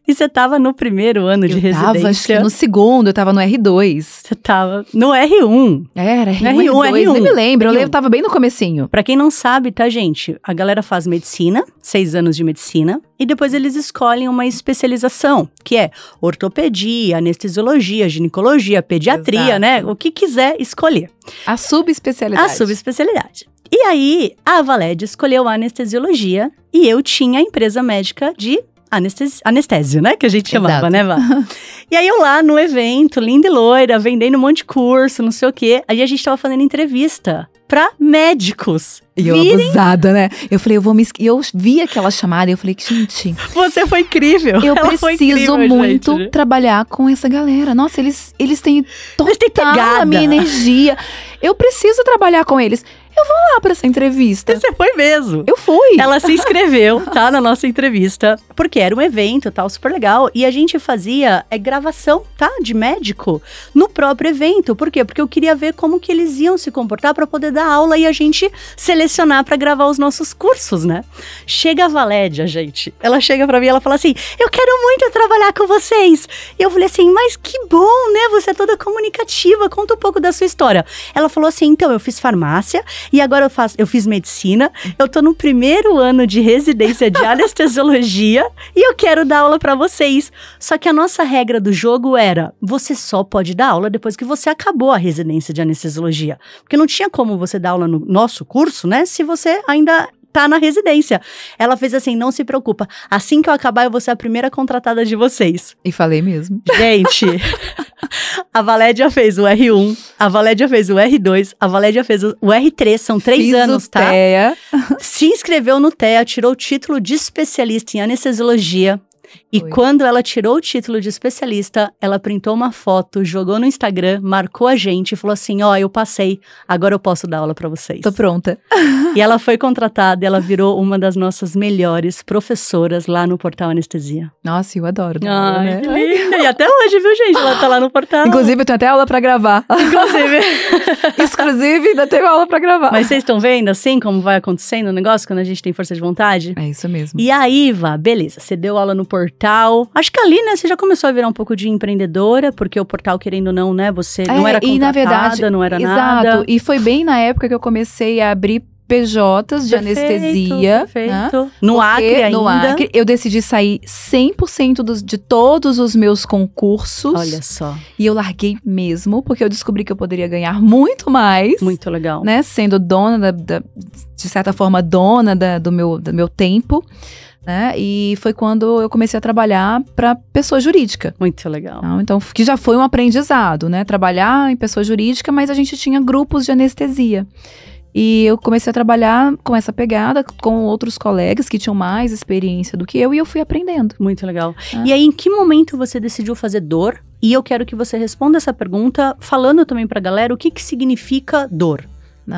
S2: E você tava no 1º ano de residência.
S1: Eu tava, acho que no 2º, eu tava no R2.
S2: Você tava no R1.
S1: Era,
S2: R1,
S1: R2, nem me lembro. Eu tava bem no comecinho.
S2: Pra quem não sabe, tá, gente? A galera faz medicina, 6 anos de medicina, e depois eles escolhem uma especialização, que é ortopedia, anestesiologia, ginecologia, pediatria,
S1: Exato.
S2: né? O que quiser escolher.
S1: A subespecialidade.
S2: A subespecialidade. E aí, a Valédia escolheu a anestesiologia e eu tinha a empresa médica de anestésio, né? Que a gente chamava,
S1: Exato.
S2: né, Vá? E aí eu lá no evento, linda e loira, vendendo um monte de curso, não sei o quê. Aí a gente tava fazendo entrevista pra médicos.
S1: E eu abusada, né? Eu falei, E eu vi aquela chamada e eu falei, gente...
S2: Você foi incrível.
S1: Eu
S2: Ela foi
S1: preciso
S2: incrível,
S1: muito
S2: gente.
S1: trabalhar com essa galera. Nossa, eles têm
S2: Eles têm
S1: total
S2: pegada.
S1: a minha energia. Eu preciso trabalhar com eles. eu vou lá pra essa entrevista.
S2: Você foi mesmo.
S1: Eu fui.
S2: Ela se inscreveu, tá, na nossa entrevista, porque era um evento, tal, super legal, e a gente fazia gravação, tá, de médico no próprio evento. Por quê? Porque eu queria ver como que eles iam se comportar pra poder dar aula e a gente selecionar pra gravar os nossos cursos, né? Chega a Valédia, gente. Ela chega pra mim e ela fala assim, eu quero muito trabalhar com vocês. E eu falei assim, mas que bom, né? Você é toda comunicativa, conta um pouco da sua história. Ela falou assim, então, eu fiz farmácia e agora eu fiz medicina, eu tô no primeiro ano de residência de anestesiologia e eu quero dar aula pra vocês. Só que a nossa regra do jogo era, você só pode dar aula depois que você acabou a residência de anestesiologia. Porque não tinha como você dar aula no nosso curso, né, se você ainda tá na residência. Ela fez assim, não se preocupa, assim que eu acabar eu vou ser a primeira contratada de vocês.
S1: E falei mesmo.
S2: Gente, a Valédia fez o R1, a Valédia fez o R2, a Valédia fez o R3, são 3 anos, tá?
S1: TEA.
S2: Se inscreveu no TEA, tirou o título de especialista em anestesiologia. E quando ela tirou o título de especialista, ela printou uma foto, jogou no Instagram, marcou a gente e falou assim, ó, eu passei, agora eu posso dar aula pra vocês.
S1: Tô pronta.
S2: E ela foi contratada e ela virou uma das nossas melhores professoras lá no Portal Anestesia.
S1: Nossa, eu adoro.
S2: Ai,
S1: né?
S2: que linda. E até hoje, viu, gente? Ela tá lá no Portal.
S1: Inclusive, eu tenho até aula pra gravar. Inclusive, ainda tenho aula pra gravar.
S2: Mas vocês estão vendo, assim, como vai acontecendo o negócio quando a gente tem força de vontade?
S1: É isso mesmo.
S2: E aí, Vá, beleza, você deu aula no Portal. Acho que ali, né, você já começou a virar um pouco de empreendedora, porque o Portal, querendo ou não, né, você não era contratada,
S1: e na verdade,
S2: não era
S1: exato,
S2: nada.
S1: E foi bem na época que eu comecei a abrir PJs de anestesia.
S2: Perfeito.
S1: Né?
S2: No
S1: Porque
S2: Acre ainda.
S1: No Acre, eu decidi sair 100% de todos os meus concursos.
S2: Olha só.
S1: E eu larguei mesmo, porque eu descobri que eu poderia ganhar muito mais.
S2: Muito legal.
S1: Né? Sendo dona, de certa forma, dona do meu tempo. Né? E foi quando eu comecei a trabalhar para pessoa jurídica.
S2: Muito legal.
S1: Então, que já foi um aprendizado, né? Trabalhar em pessoa jurídica, mas a gente tinha grupos de anestesia. E eu comecei a trabalhar com essa pegada, com outros colegas que tinham mais experiência do que eu, e eu fui aprendendo.
S2: Muito legal. E aí, em que momento você decidiu fazer dor? E eu quero que você responda essa pergunta, falando também pra galera o que significa dor.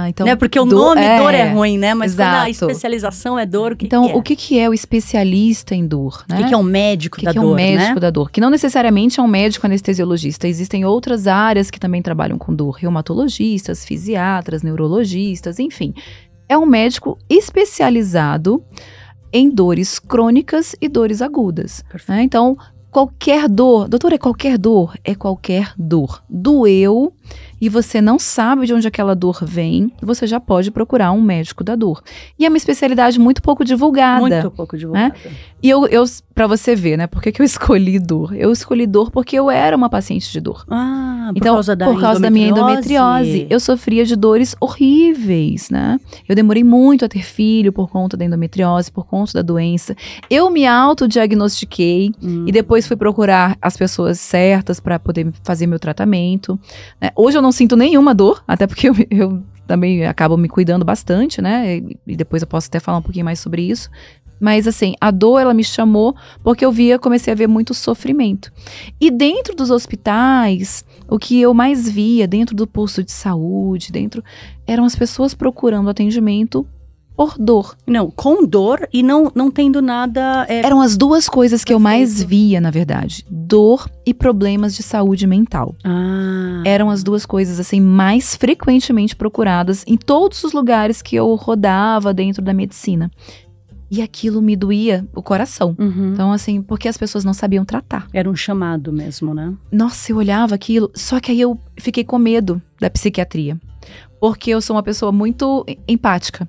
S1: Então,
S2: né? Porque o nome dor é ruim, né? Mas quando a especialização é dor, o que
S1: então,
S2: que é?
S1: o que é o especialista em dor? Né?
S2: O que é um médico da dor,
S1: né? O que é um médico
S2: né?
S1: da dor? Que não necessariamente é um médico anestesiologista. Existem outras áreas que também trabalham com dor. Reumatologistas, fisiatras, neurologistas, enfim. É um médico especializado em dores crônicas e dores agudas. Né? Então, qualquer dor, doutor, é qualquer dor? É qualquer dor. Doeu e você não sabe de onde aquela dor vem, você já pode procurar um médico da dor. E é uma especialidade muito pouco divulgada.
S2: Muito pouco divulgada.
S1: Né? E eu pra você ver, né, por que eu escolhi dor? Eu escolhi dor porque eu era uma paciente de dor.
S2: Por causa da
S1: minha endometriose. Eu sofria de dores horríveis, né? Eu demorei muito a ter filho por conta da endometriose, por conta da doença. Eu me autodiagnostiquei e depois fui procurar as pessoas certas para poder fazer meu tratamento. Né? Hoje eu não sinto nenhuma dor, até porque eu também acabo me cuidando bastante, né? E depois eu posso até falar um pouquinho mais sobre isso. Mas assim, a dor ela me chamou porque eu comecei a ver muito sofrimento. E dentro dos hospitais, o que eu mais via dentro do posto de saúde, eram as pessoas procurando atendimento por dor.
S2: Não, com dor e não tendo nada...
S1: Eram as duas coisas que eu mais via, na verdade. Dor e problemas de saúde mental. Eram as duas coisas, assim, mais frequentemente procuradas em todos os lugares que eu rodava dentro da medicina. E aquilo me doía o coração. Então, assim, porque as pessoas não sabiam tratar.
S2: Era um chamado mesmo, né?
S1: Nossa, eu olhava aquilo, só que aí eu fiquei com medo da psiquiatria. Porque eu sou uma pessoa muito empática.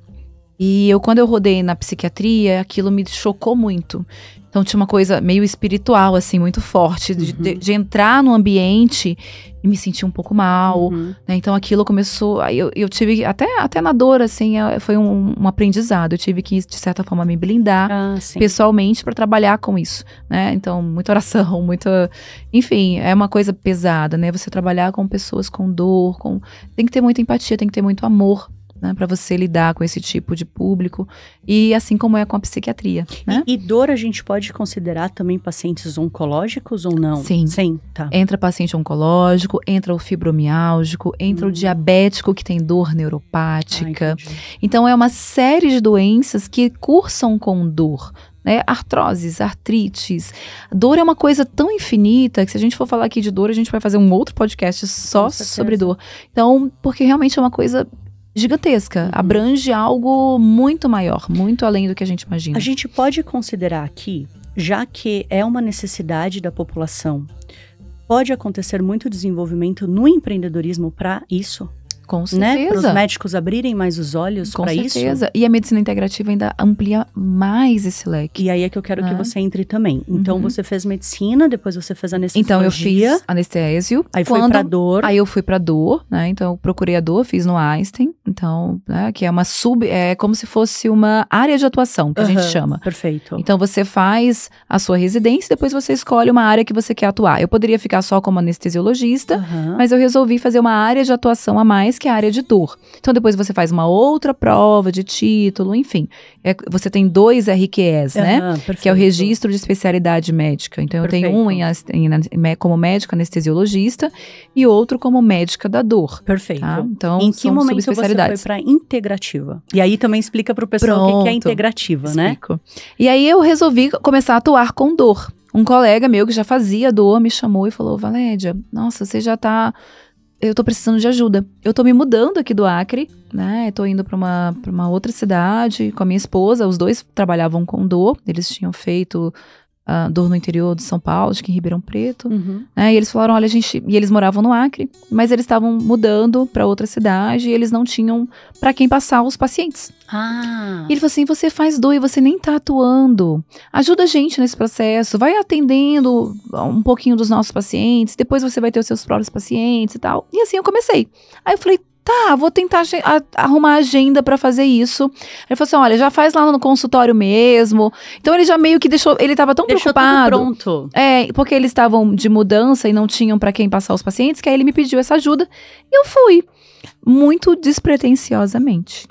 S1: E quando eu rodei na psiquiatria, aquilo me chocou muito. Então tinha uma coisa meio espiritual, assim, muito forte, de entrar no ambiente e me sentir um pouco mal, né? Então aquilo começou, aí eu tive, até na dor, assim, foi um aprendizado. Eu tive que, de certa forma, me blindar pessoalmente para trabalhar com isso, né? Então, muita oração, enfim, é uma coisa pesada, né? Você trabalhar com pessoas com dor, tem que ter muita empatia, tem que ter muito amor né, para você lidar com esse tipo de público, e assim como é com a psiquiatria, né?
S2: E dor a gente pode considerar também pacientes oncológicos ou não?
S1: Sim.
S2: Sim, tá.
S1: Entra paciente oncológico, entra o fibromiálgico, entra o diabético que tem dor neuropática. Então é uma série de doenças que cursam com dor. Né? Artroses, artrites. Dor é uma coisa tão infinita que se a gente for falar aqui de dor, a gente vai fazer um outro podcast só sobre dor. Então, porque realmente é uma coisa gigantesca, abrange algo muito maior, muito além do que a gente imagina.
S2: A gente pode considerar aqui, já que é uma necessidade da população, pode acontecer muito desenvolvimento no empreendedorismo para isso?
S1: Com certeza.
S2: Né? Para os médicos abrirem mais os olhos para isso.
S1: Com certeza. E a medicina integrativa ainda amplia mais esse leque.
S2: E aí é que eu quero que você entre também. Então, você fez medicina, depois você fez anestesiologia.
S1: Então, eu fiz anestésio.
S2: Aí foi pra dor.
S1: Aí eu fui pra dor, né? Então, eu procurei a dor, fiz no Einstein. Então, né? Que é uma é como se fosse uma área de atuação, que a gente chama.
S2: Perfeito.
S1: Então, você faz a sua residência, depois você escolhe uma área que você quer atuar. Eu poderia ficar só como anestesiologista, mas eu resolvi fazer uma área de atuação a mais, que é a área de dor. Então, depois você faz uma outra prova de título, enfim. Você tem 2 RQEs, né? Que é o Registro de Especialidade Médica. Então, eu tenho um como médica anestesiologista e outro como médica da dor.
S2: Perfeito.
S1: Tá? Então,
S2: em que momento você foi para integrativa? E aí também explica para o pessoal o que é integrativa,
S1: explico. Né? E aí eu resolvi começar a atuar com dor. Um colega meu que já fazia dor me chamou e falou: Valédia, nossa, você já tá... Eu tô precisando de ajuda. Eu tô me mudando aqui do Acre, né? Tô indo pra uma outra cidade com a minha esposa. Os dois trabalhavam com dor. Eles tinham feito dor no interior de São Paulo, acho que em Ribeirão Preto. Né? E eles falaram, olha, e eles moravam no Acre, mas eles estavam mudando pra outra cidade e eles não tinham pra quem passar os pacientes. E ele falou assim, você faz dor e você nem tá atuando. Ajuda a gente nesse processo, vai atendendo um pouquinho dos nossos pacientes, depois você vai ter os seus próprios pacientes e tal. E assim eu comecei. Aí eu falei, tá, vou tentar arrumar agenda pra fazer isso. Ele falou assim, olha, já faz lá no consultório mesmo. Então ele já meio que deixou, ele tava tão preocupado.
S2: Tudo pronto.
S1: Porque eles estavam de mudança e não tinham pra quem passar os pacientes, que aí ele me pediu essa ajuda. E eu fui, muito despretensiosamente.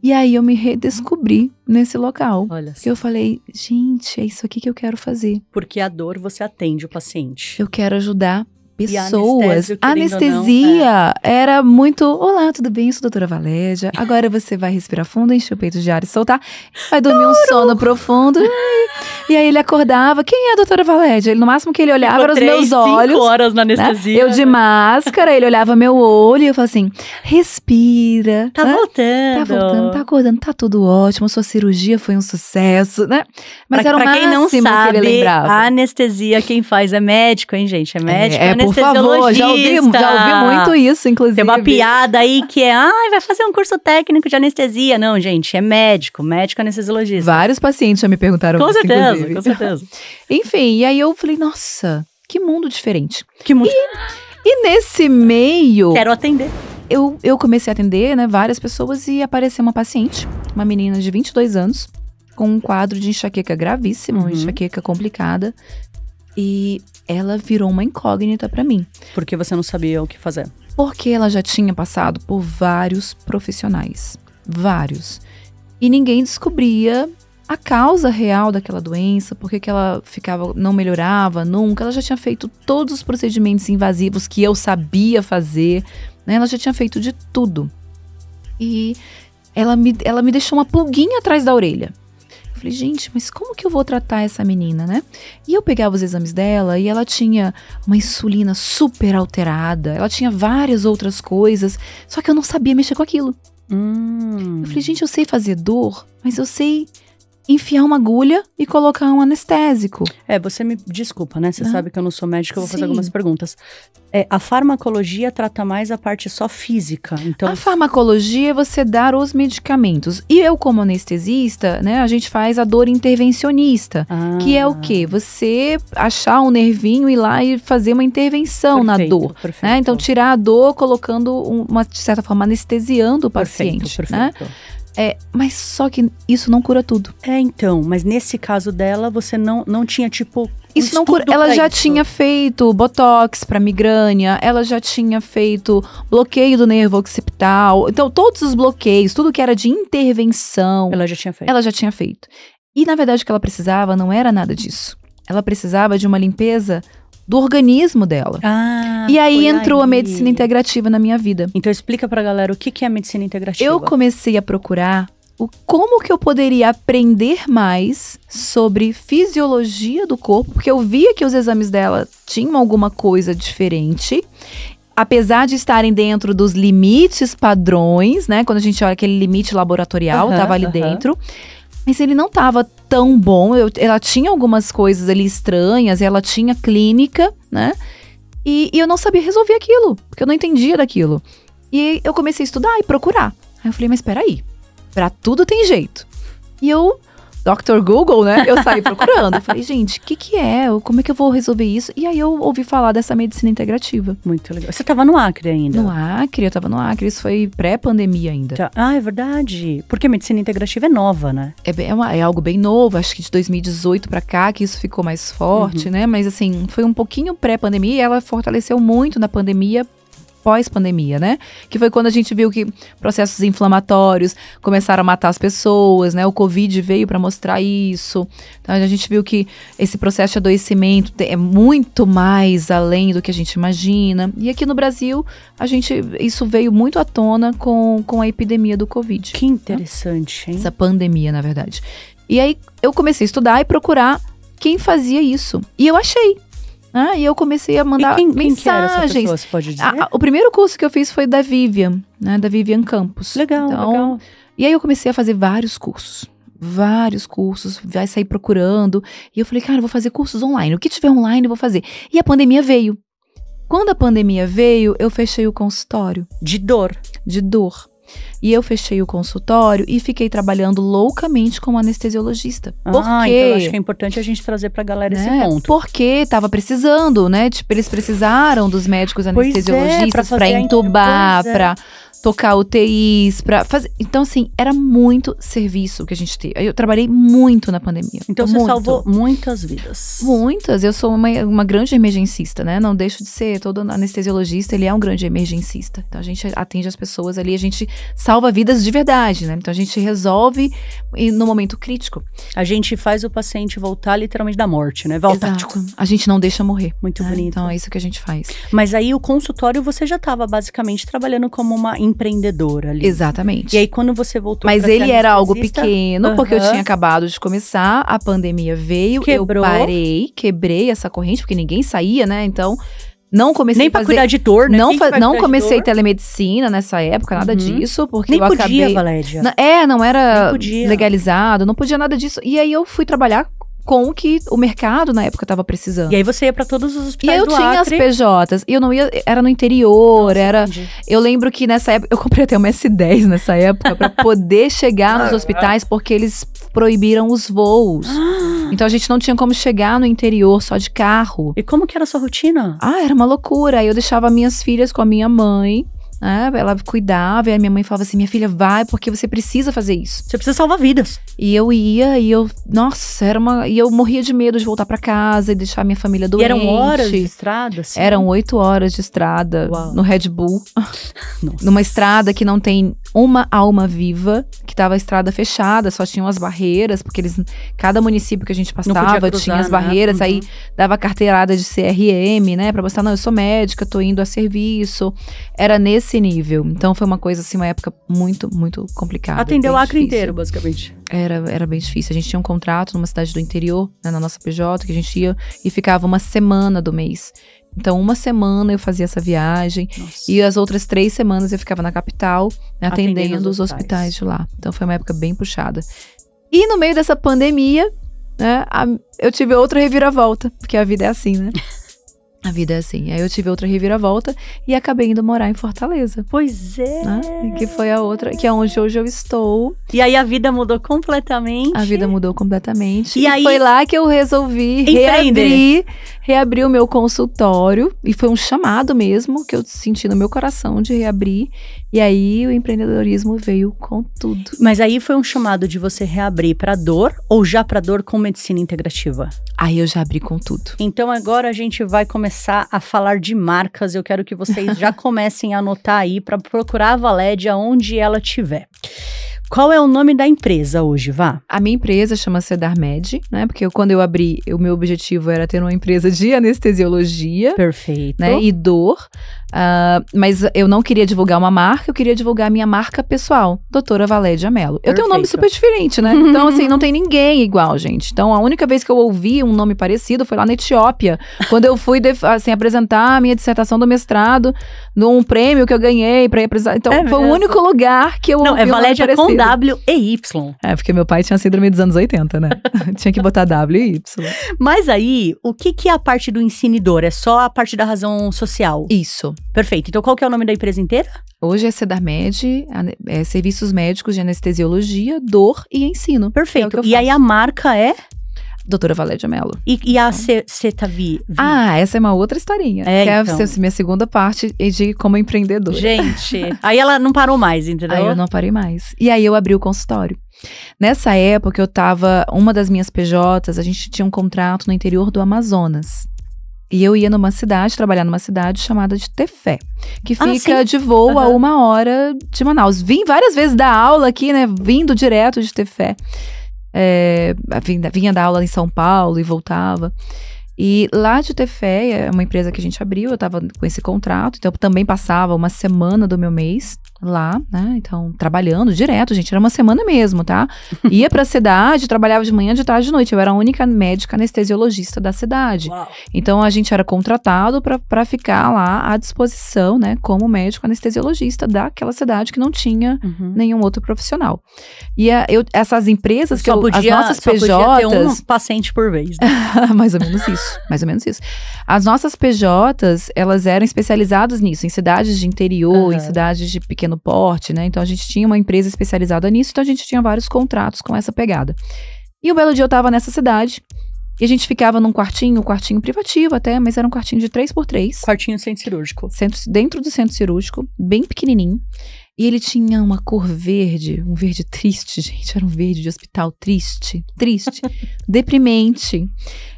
S1: E aí eu me redescobri nesse local.
S2: Olha só.
S1: Eu falei, gente, é isso aqui que eu quero fazer.
S2: Porque a dor você atende o paciente.
S1: Eu quero ajudar
S2: pessoas.
S1: A anestesia era muito, olá, tudo bem? Eu sou a doutora Valédia. Agora você vai respirar fundo, encher o peito de ar e soltar. Vai dormir um sono profundo. E aí ele acordava. Quem é a doutora Valédia? Ele, no máximo que ele olhava era os meus olhos.
S2: 5 horas na anestesia.
S1: Né? Eu de máscara, ele olhava meu olho e eu falava assim, respira.
S2: Tá voltando.
S1: Tá voltando, tá acordando, tá tudo ótimo. Sua cirurgia foi um sucesso, né? Mas era o máximo
S2: quem não sabe,
S1: que ele lembrava.
S2: A anestesia quem faz é médico, hein, gente? É médico,
S1: por favor, já ouvi muito isso, inclusive.
S2: Tem uma piada aí que é, vai fazer um curso técnico de anestesia. Não, gente, é médico anestesiologista.
S1: Vários pacientes já me perguntaram
S2: com
S1: isso,
S2: certeza, com certeza.
S1: Enfim, e aí eu falei, nossa, que mundo diferente.
S2: Que mundo...
S1: E nesse meio...
S2: Quero atender.
S1: Eu comecei a atender, né, várias pessoas e apareceu uma paciente, uma menina de 22 anos, com um quadro de enxaqueca gravíssimo, uma enxaqueca complicada. E ela virou uma incógnita pra mim.
S2: Porque você não sabia o que fazer.
S1: Porque ela já tinha passado por vários profissionais. Vários. E ninguém descobria a causa real daquela doença, por que ela não melhorava nunca. Ela já tinha feito todos os procedimentos invasivos que eu sabia fazer, né? Ela já tinha feito de tudo. E ela me deixou uma pulguinha atrás da orelha. Eu falei, gente, mas como que eu vou tratar essa menina, né? E eu pegava os exames dela e ela tinha uma insulina super alterada, ela tinha várias outras coisas, só que eu não sabia mexer com aquilo. Eu falei, gente, eu sei fazer dor, mas eu sei enfiar uma agulha e colocar um anestésico.
S2: Você me desculpa, né? Você sabe que eu não sou médica, eu vou fazer algumas perguntas. A farmacologia trata mais a parte só física, então...
S1: A farmacologia é você dar os medicamentos. E eu, como anestesista, né, a gente faz a dor intervencionista, que é o quê? Você achar um nervinho, ir lá e fazer uma intervenção na dor. Né? Então, tirar a dor colocando, de certa forma, anestesiando o paciente.
S2: Perfeito.
S1: Né? Mas só que isso não cura tudo.
S2: Então, mas nesse caso dela, você não tinha, tipo,
S1: Isso não cura. Ela já tinha feito botox pra migrânia, ela já tinha feito bloqueio do nervo occipital. Então, todos os bloqueios, tudo que era de intervenção,
S2: Ela já tinha feito.
S1: ela já tinha feito. E, na verdade, o que ela precisava não era nada disso. Ela precisava de uma limpeza do organismo dela. E aí entrou a medicina integrativa na minha vida.
S2: Então explica pra galera o que é a medicina integrativa.
S1: Eu comecei a procurar como que eu poderia aprender mais sobre fisiologia do corpo, porque eu via que os exames dela tinham alguma coisa diferente, apesar de estarem dentro dos limites padrões, né? Quando a gente olha aquele limite laboratorial, tava ali dentro. Mas ele não tava tão bom, ela tinha algumas coisas ali estranhas, ela tinha clínica, né? E eu não sabia resolver aquilo, porque eu não entendia daquilo. E eu comecei a estudar e procurar. Aí eu falei, mas peraí, pra tudo tem jeito. E eu, Dr. Google, né? Eu saí procurando. Eu falei, gente, o que é? Como é que eu vou resolver isso? E aí eu ouvi falar dessa medicina integrativa.
S2: Muito legal. Você tava no Acre ainda?
S1: No Acre, eu tava no Acre. Isso foi pré-pandemia ainda.
S2: É verdade. Porque a medicina integrativa é nova, né?
S1: É algo bem novo. Acho que de 2018 pra cá que isso ficou mais forte, né? Mas assim, foi um pouquinho pré-pandemia e ela fortaleceu muito na pandemia, pós-pandemia, né? Que foi quando a gente viu que processos inflamatórios começaram a matar as pessoas, né? O Covid veio para mostrar isso. Então a gente viu que esse processo de adoecimento é muito mais além do que a gente imagina. E aqui no Brasil, isso veio muito à tona com a epidemia do Covid.
S2: Que interessante, hein?
S1: Essa pandemia, na verdade. E aí eu comecei a estudar e procurar quem fazia isso. E eu achei. E eu comecei a mandar mensagens.
S2: Quem que era essa pessoa, você pode dizer?
S1: O primeiro curso que eu fiz foi da Vivian, né? Da Vivian Campos.
S2: Legal.
S1: E aí eu comecei a fazer vários cursos, vai sair procurando. E eu falei, cara, eu vou fazer cursos online. O que tiver online eu vou fazer. E a pandemia veio. Quando a pandemia veio, eu fechei o consultório.
S2: De dor.
S1: E eu fechei o consultório e fiquei trabalhando loucamente como anestesiologista. Por quê?
S2: Então eu acho que é importante a gente trazer pra galera esse ponto.
S1: Porque tava precisando, né? Tipo, eles precisaram dos médicos anestesiologistas pra entubar, pra tocar UTIs, pra fazer... Então, assim, era muito serviço que a gente teve. Eu trabalhei muito na pandemia.
S2: Então você salvou muitas vidas.
S1: Muitas. Eu sou uma grande emergencista, né? Não deixo de ser. Todo anestesiologista, ele é um grande emergencista. Então a gente atende as pessoas ali, a gente salva vidas de verdade, né? Então a gente resolve no momento crítico.
S2: A gente faz o paciente voltar literalmente da morte, né? Volta.
S1: Exato. A gente não deixa morrer.
S2: Muito bonito.
S1: Então é isso que a gente faz.
S2: Mas aí o consultório você já estava basicamente trabalhando como uma empreendedora ali.
S1: Exatamente.
S2: E aí quando você voltou
S1: Mas ele era algo pequeno, porque eu tinha acabado de começar, a pandemia veio,
S2: Quebrou.
S1: Eu parei, quebrei essa corrente, porque ninguém saía, né? Então, não comecei
S2: nem pra cuidar de dor, né?
S1: Não comecei telemedicina nessa época, nada disso, porque
S2: nem
S1: eu acabei...
S2: Nem podia, Valédia.
S1: Não era legalizado, não podia nada disso. E aí eu fui trabalhar com o que o mercado na época estava precisando.
S2: E aí você ia pra todos os hospitais do Acre.
S1: E eu tinha as PJs, e eu não ia, era no interior, eu lembro que nessa época, eu comprei até uma S10 nessa época, pra poder chegar nos hospitais, porque eles proibiram os voos. Então a gente não tinha como chegar no interior só de carro.
S2: E como que era a sua rotina?
S1: Era uma loucura. Aí eu deixava minhas filhas com a minha mãe, ela cuidava, e a minha mãe falava assim, minha filha, vai, porque você precisa fazer isso.
S2: Você precisa salvar vidas.
S1: E eu ia, e eu morria de medo de voltar pra casa e deixar minha família doente.
S2: E eram horas de estrada? Assim?
S1: Eram 8 horas de estrada.
S2: Uau.
S1: No Red Bull.
S2: Nossa.
S1: Numa estrada que não tem uma alma viva, que tava a estrada fechada, só tinham as barreiras, porque cada município que a gente passava cruzar, tinha as barreiras, né? Aí dava carteirada de CRM, né, pra mostrar, não, eu sou médica, tô indo a serviço. Era nesse nível. Então foi uma coisa, assim, uma época muito, muito complicada.
S2: Atendeu o Acre inteiro, basicamente.
S1: Era bem difícil. A gente tinha um contrato numa cidade do interior, né, na nossa PJ, que a gente ia e ficava uma semana do mês. Então, uma semana eu fazia essa viagem. Nossa. E as outras 3 semanas eu ficava na capital, né, atendendo os hospitais de lá. Então, foi uma época bem puxada. E no meio dessa pandemia, né, eu tive outra reviravolta, porque a vida é assim, né? A vida é assim. Aí eu tive outra reviravolta e acabei indo morar em Fortaleza.
S2: Pois é.
S1: Né? Que foi a outra, que é onde hoje eu estou.
S2: E aí a vida mudou completamente.
S1: A vida mudou completamente.
S2: E aí
S1: foi lá que eu resolvi reabrir o meu consultório. E foi um chamado mesmo que eu senti no meu coração de reabrir. E aí o empreendedorismo veio com tudo.
S2: Mas aí foi um chamado de você reabrir pra dor ou já pra dor com medicina integrativa?
S1: Aí eu já abri com tudo.
S2: Então agora a gente vai começar a falar de marcas. Eu quero que vocês já comecem a anotar aí pra procurar a Valédia onde ela estiver. Qual é o nome da empresa hoje, Vá?
S1: A minha empresa chama Sedarmed, né? Porque quando eu abri, o meu objetivo era ter uma empresa de anestesiologia.
S2: Perfeito.
S1: Né, e dor, mas eu não queria divulgar uma marca, eu queria divulgar a minha marca pessoal, Doutora Valédia Mello. Eu tenho um nome super diferente, né? Então, assim, não tem ninguém igual, gente. Então, a única vez que eu ouvi um nome parecido foi lá na Etiópia, quando eu fui, assim, apresentar a minha dissertação do mestrado num prêmio que eu ganhei pra ir apresentar. Então, foi o único lugar que eu ouvi.
S2: Não, é Valédia com W e Y.
S1: É, porque meu pai tinha síndrome dos anos 80, né? Tinha que botar W e Y.
S2: Mas aí, o que é a parte do ensinador? É só a parte da razão social?
S1: Isso.
S2: Perfeito. Então, qual que é o nome da empresa inteira?
S1: Hoje é Sedarmed, Serviços Médicos de Anestesiologia, Dor e Ensino.
S2: Perfeito.
S1: É
S2: e aí a marca é?
S1: Doutora Valédia Mello.
S2: E a Cetavi?
S1: Ah, essa é uma outra historinha.
S2: É,
S1: que
S2: então.
S1: é a minha segunda parte de como empreendedora.
S2: Gente, aí ela não parou mais, entendeu?
S1: Aí eu não parei mais. E aí eu abri o consultório. Nessa época eu tava, uma das minhas PJs, a gente tinha um contrato no interior do Amazonas. E eu ia numa cidade, trabalhar numa cidade chamada de Tefé, que fica de voo a 1 hora de Manaus. Vim várias vezes dar aula aqui, né, vindo direto de Tefé. Vinha dar aula em São Paulo e voltava. E lá de Tefé, é uma empresa que a gente abriu, eu tava com esse contrato, então eu também passava uma semana do meu mês lá, né, então trabalhando direto, gente, era uma semana mesmo, tá? Ia pra cidade, trabalhava de manhã, de tarde, de noite, eu era a única médica anestesiologista da cidade.
S2: Uau.
S1: Então a gente era contratado pra ficar lá à disposição, né, como médico anestesiologista daquela cidade que não tinha nenhum outro profissional. E essas empresas que as nossas PJs...
S2: Só podia ter um paciente por vez, né?
S1: Mais ou menos isso, mais ou menos isso. As nossas PJs, elas eram especializadas nisso, em cidades de interior, em cidades de pequeno porte, né? Então a gente tinha uma empresa especializada nisso, então a gente tinha vários contratos com essa pegada. E um belo dia eu tava nessa cidade, e a gente ficava num quartinho privativo até, mas era um quartinho de 3x3.
S2: Quartinho centro cirúrgico.
S1: Dentro do centro cirúrgico, bem pequenininho. E ele tinha uma cor verde, um verde triste, gente. Era um verde de hospital triste, deprimente.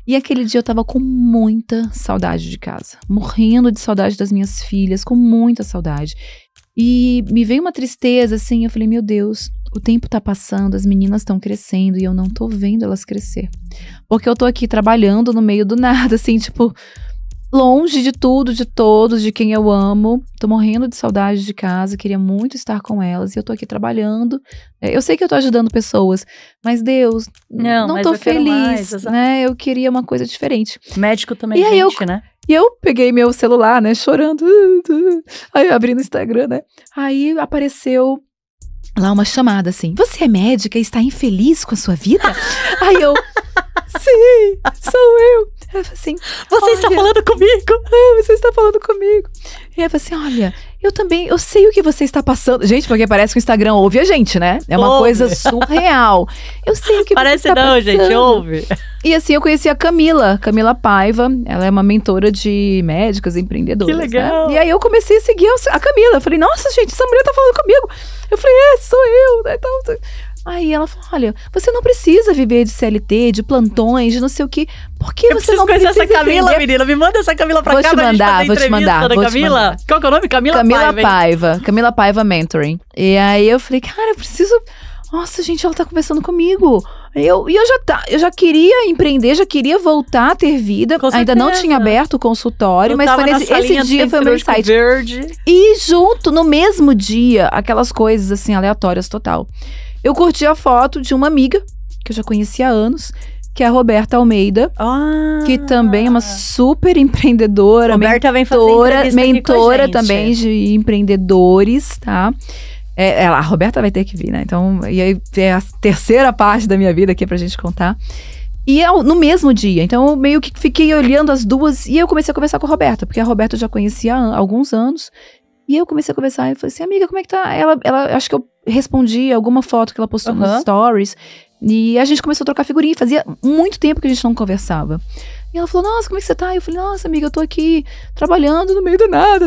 S1: E aquele dia eu tava com muita saudade de casa. Morrendo de saudade das minhas filhas, com muita saudade. E me veio uma tristeza, assim, eu falei, meu Deus, o tempo tá passando, as meninas estão crescendo e eu não tô vendo elas crescer. Porque eu tô aqui trabalhando no meio do nada, assim, tipo... longe de tudo, de todos, de quem eu amo. Tô morrendo de saudade de casa, queria muito estar com elas. E eu tô aqui trabalhando. Eu sei que eu tô ajudando pessoas, mas Deus, não tô feliz, né? Eu queria uma coisa diferente.
S2: Médico também é gente, né?
S1: E eu peguei meu celular, né, chorando. Aí eu abri no Instagram, né? Aí apareceu lá uma chamada assim. Você é médica e está infeliz com a sua vida? Aí eu... Sim, sou eu. Ela falou assim,
S2: você está falando comigo?
S1: Você está falando comigo. E ela falou assim, olha, eu sei o que você está passando. Gente, porque parece que o Instagram ouve a gente, né? É uma coisa surreal. Eu sei o que
S2: parece
S1: você está passando.
S2: Parece não, gente, ouve.
S1: E assim, eu conheci a Camila Paiva. Ela é uma mentora de médicas empreendedoras.
S2: Que legal.
S1: Né? E aí eu comecei a seguir a Camila. Eu falei, nossa, gente, essa mulher tá falando comigo. Eu falei, sou eu. Né? Então, aí ela falou, olha, você não precisa viver de CLT, de plantões, de não sei o quê. Por que você não precisa
S2: essa Camila, menina? Me manda essa Camila pra cá.
S1: Vou te mandar.
S2: Camila? Qual que é o nome? Camila
S1: Paiva. Camila Paiva Mentoring. E aí eu falei, cara, eu preciso... Nossa, gente, ela tá conversando comigo. Eu já queria empreender, já queria voltar a ter vida. Ainda não tinha aberto o consultório, mas foi esse dia foi o meu insight.
S2: Verde.
S1: E junto, no mesmo dia, aquelas coisas assim, aleatórias total. Eu curti a foto de uma amiga, que eu já conhecia há anos, que é a Roberta Almeida, que também é uma super empreendedora,
S2: Roberta
S1: mentora também de empreendedores, tá? A Roberta vai ter que vir, né? Então, e aí é a terceira parte da minha vida aqui pra gente contar. E no mesmo dia, então eu meio que fiquei olhando as duas, e eu comecei a conversar com a Roberta, porque a Roberta eu já conhecia há alguns anos. E eu comecei a conversar e falei assim, amiga, como é que tá? Ela acho que eu respondi alguma foto que ela postou nos stories. E a gente começou a trocar figurinha. Fazia muito tempo que a gente não conversava. E ela falou, nossa, como é que você tá? Eu falei, nossa, amiga, eu tô aqui trabalhando no meio do nada.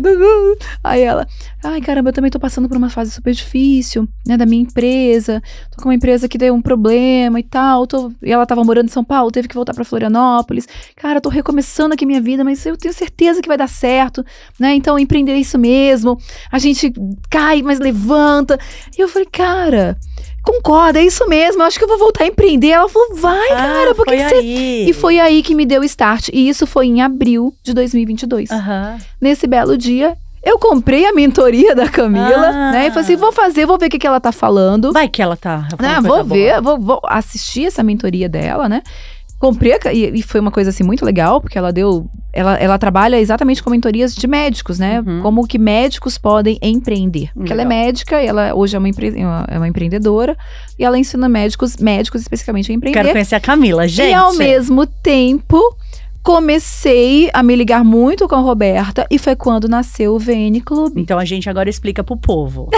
S1: Aí ela, ai, caramba, eu também tô passando por uma fase super difícil, né, da minha empresa. Tô com uma empresa que deu um problema e tal. E ela tava morando em São Paulo, teve que voltar pra Florianópolis. Cara, eu tô recomeçando aqui minha vida, mas eu tenho certeza que vai dar certo, né? Então, empreender é isso mesmo. A gente cai, mas levanta. E eu falei, cara, concorda, é isso mesmo, eu acho que eu vou voltar a empreender. Ela falou, vai, cara, por que você... E foi aí que me deu o start. E isso foi em abril de 2022. Nesse belo dia, eu comprei a mentoria da Camila, né? E falei assim, vou ver o que ela tá falando.
S2: Vai que ela tá...
S1: Vou ver, vou assistir essa mentoria dela, né? Comprei, e foi uma coisa assim muito legal, porque ela trabalha exatamente com mentorias de médicos, né? Como que médicos podem empreender. Porque ela é médica, e ela hoje é uma empreendedora, e ela ensina médicos especificamente a empreender.
S2: Quero conhecer a Camila, gente.
S1: E ao mesmo tempo, comecei a me ligar muito com a Roberta, e foi quando nasceu o VN Clube.
S2: Então a gente agora explica pro povo.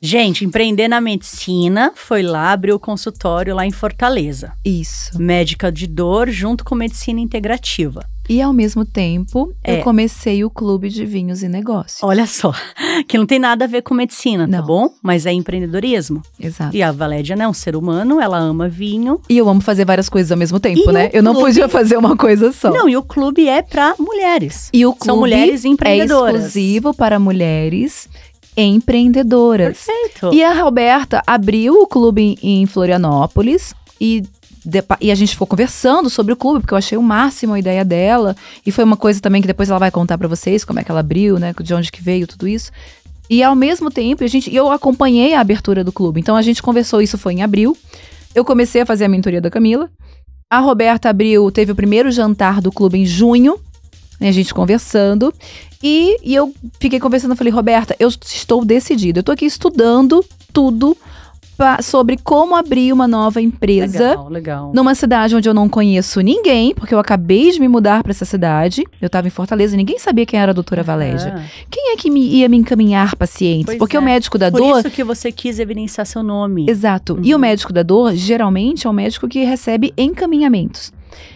S2: Gente, empreender na medicina, foi lá, abriu o consultório lá em Fortaleza.
S1: Isso.
S2: Médica de dor junto com medicina integrativa.
S1: E ao mesmo tempo, eu comecei o Clube de Vinhos e Negócios.
S2: Olha só, que não tem nada a ver com medicina,
S1: não.
S2: Tá bom? Mas é empreendedorismo.
S1: Exato.
S2: E a Valédia, né, é um ser humano, ela ama vinho.
S1: E eu amo fazer várias coisas ao mesmo tempo, né? Eu não podia fazer uma coisa só.
S2: Não, e o clube é pra mulheres.
S1: E o clube
S2: são mulheres empreendedoras.
S1: É exclusivo para mulheres empreendedoras.
S2: Perfeito.
S1: E a Roberta abriu o clube em Florianópolis e a gente ficou conversando sobre o clube, porque eu achei o máximo a ideia dela. E foi uma coisa também que depois ela vai contar pra vocês, como é que ela abriu, né? De onde que veio tudo isso. E ao mesmo tempo, eu acompanhei a abertura do clube. Então a gente conversou, isso foi em abril. Eu comecei a fazer a mentoria da Camila. A Roberta teve o primeiro jantar do clube em junho. Né, a gente conversando. E eu fiquei conversando, eu falei, Roberta, eu estou decidida. Eu tô aqui estudando tudo sobre como abrir uma nova empresa.
S2: Legal.
S1: Numa cidade onde eu não conheço ninguém, porque eu acabei de me mudar para essa cidade. Eu tava em Fortaleza, ninguém sabia quem era a doutora Valégia. Quem é que ia me encaminhar pacientes? Porque o médico da dor...
S2: Por isso que você quis evidenciar seu nome.
S1: Exato. E o médico da dor, geralmente, é um médico que recebe encaminhamentos.